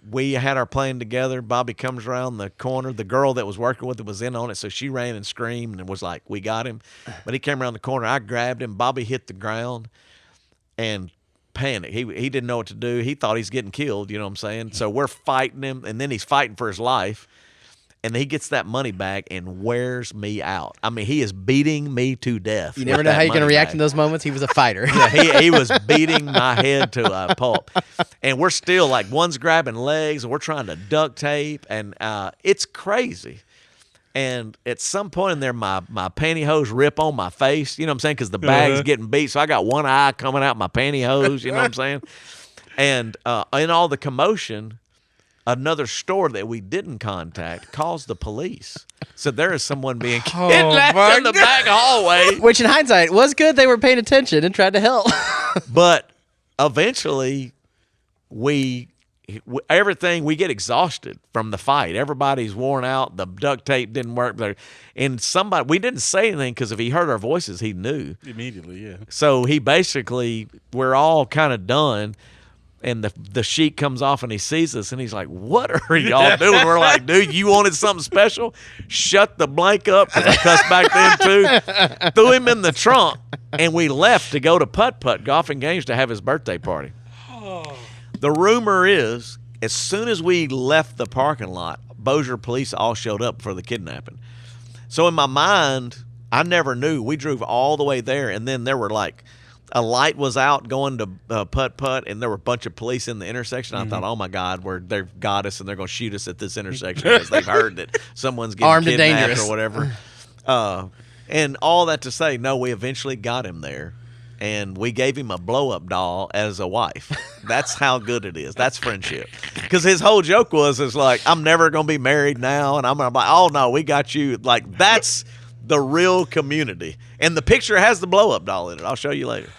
we had our plan together. Bobby comes around the corner. The girl that was working with him was in on it, so she ran and screamed and was like, we got him. But he came around the corner. I grabbed him. Bobby hit the ground and panicked. He didn't know what to do. He thought he's getting killed, you know what I'm saying? So we're fighting him, and then he's fighting for his life. And he gets that money back and wears me out. He is beating me to death.
You never know how you're going to react in those moments. He was a fighter.
Yeah, he was beating my head to a pulp. And we're still like, one's grabbing legs, and we're trying to duct tape, and it's crazy. And at some point in there, my pantyhose rip on my face, you know what I'm saying, because the bag's getting beat. So I got one eye coming out my pantyhose, you know what I'm saying? And in all the commotion, another store that we didn't contact calls the police. So there is someone being kidnapped in the back hallway.
Which in hindsight was good. They were paying attention and tried to help.
But eventually we get exhausted from the fight. Everybody's worn out. The duct tape didn't work. And we didn't say anything because if he heard our voices, he knew.
Immediately, yeah.
So we're all kind of done. And the sheet comes off and he sees us and he's like, what are y'all doing? We're like, dude, you wanted something special? Shut the blank up, because I cussed back then too. Threw him in the trunk and we left to go to Putt-Putt Golf and Games to have his birthday party. The rumor is, as soon as we left the parking lot, Bossier police all showed up for the kidnapping. So in my mind, I never knew. We drove all the way there, and then there were like, a light was out going to Putt-Putt, and there were a bunch of police in the intersection. I thought, oh my God, they've got us and they're going to shoot us at this intersection because they've heard that someone's getting
armed and
kidnapped
dangerous
or whatever. And all that to say, no, we eventually got him there, and we gave him a blow-up doll as a wife. That's how good it is. That's friendship. Because his whole joke was like, I'm never going to be married now, and I'm like, oh no, we got you. Like, that's the real community. And the picture has the blow-up doll in it. I'll show you later.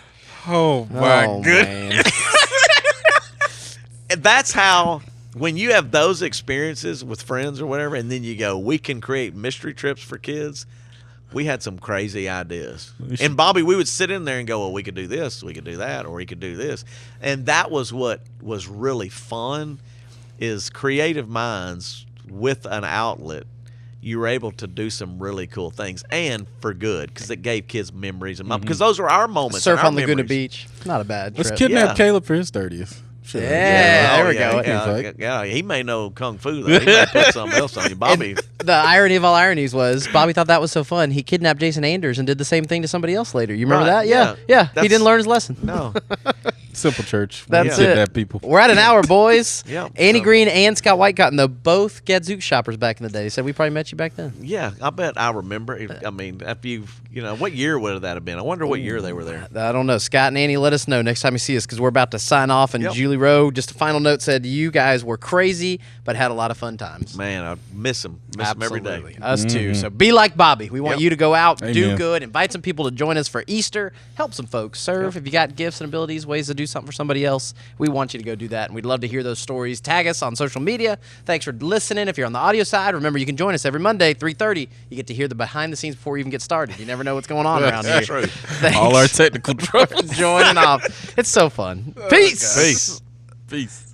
Oh my goodness.
And that's how, when you have those experiences with friends or whatever, and then you go, we can create mystery trips for kids. We had some crazy ideas. And Bobby, we would sit in there and go, well, we could do this, we could do that, or we could do this. And that was what was really fun, is creative minds with an outlet. You were able to do some really cool things, and for good, because it gave kids memories. And because those were our moments.
Surf
our
on Laguna
memories.
Beach. Not a bad trip.
Let's kidnap
Yeah.
Caleb for his 30th. Sure.
Yeah, there we go.
Yeah, he may know kung fu though. He might put something else on you, Bobby.
The irony of all ironies was Bobby thought that was so fun. He kidnapped Jason Anders and did the same thing to somebody else later. You remember
Right,
that? Yeah.
yeah.
He didn't learn his lesson.
No,
Simple church.
That's
We
it.
kidnap people.
We're at an hour, boys.
Yeah,
Annie
so-
Green and Scott Whitecotton, though, both Gadzooks shoppers back in the day. Said we probably met you back then.
yeah, I bet I remember. I mean, if what year would that have been? I wonder what year they were there.
I don't know. Scott and Annie, let us know next time you see us, because we're about to sign off. And
Yep.
Julie Rowe, just a final note, said you guys were crazy, but had a lot of fun times.
Man, I miss him. Miss him every day.
Absolutely. Us too. So be like Bobby. We want
Yep.
you to go out, do
Amen.
good, invite some people to join us for Easter, help some folks, serve. If you got gifts and abilities, ways to do something for somebody else, we want you to go do that. And we'd love to hear those stories. Tag us on social media. Thanks for listening. If you're on the audio side, remember you can join us every Monday, 3:30. You get to hear the behind the scenes before we even get started. You never know what's going on around here.
That's true.
Thanks
All our technical troubles.
for joining off. It's so fun. Peace.
Peace.
Peace.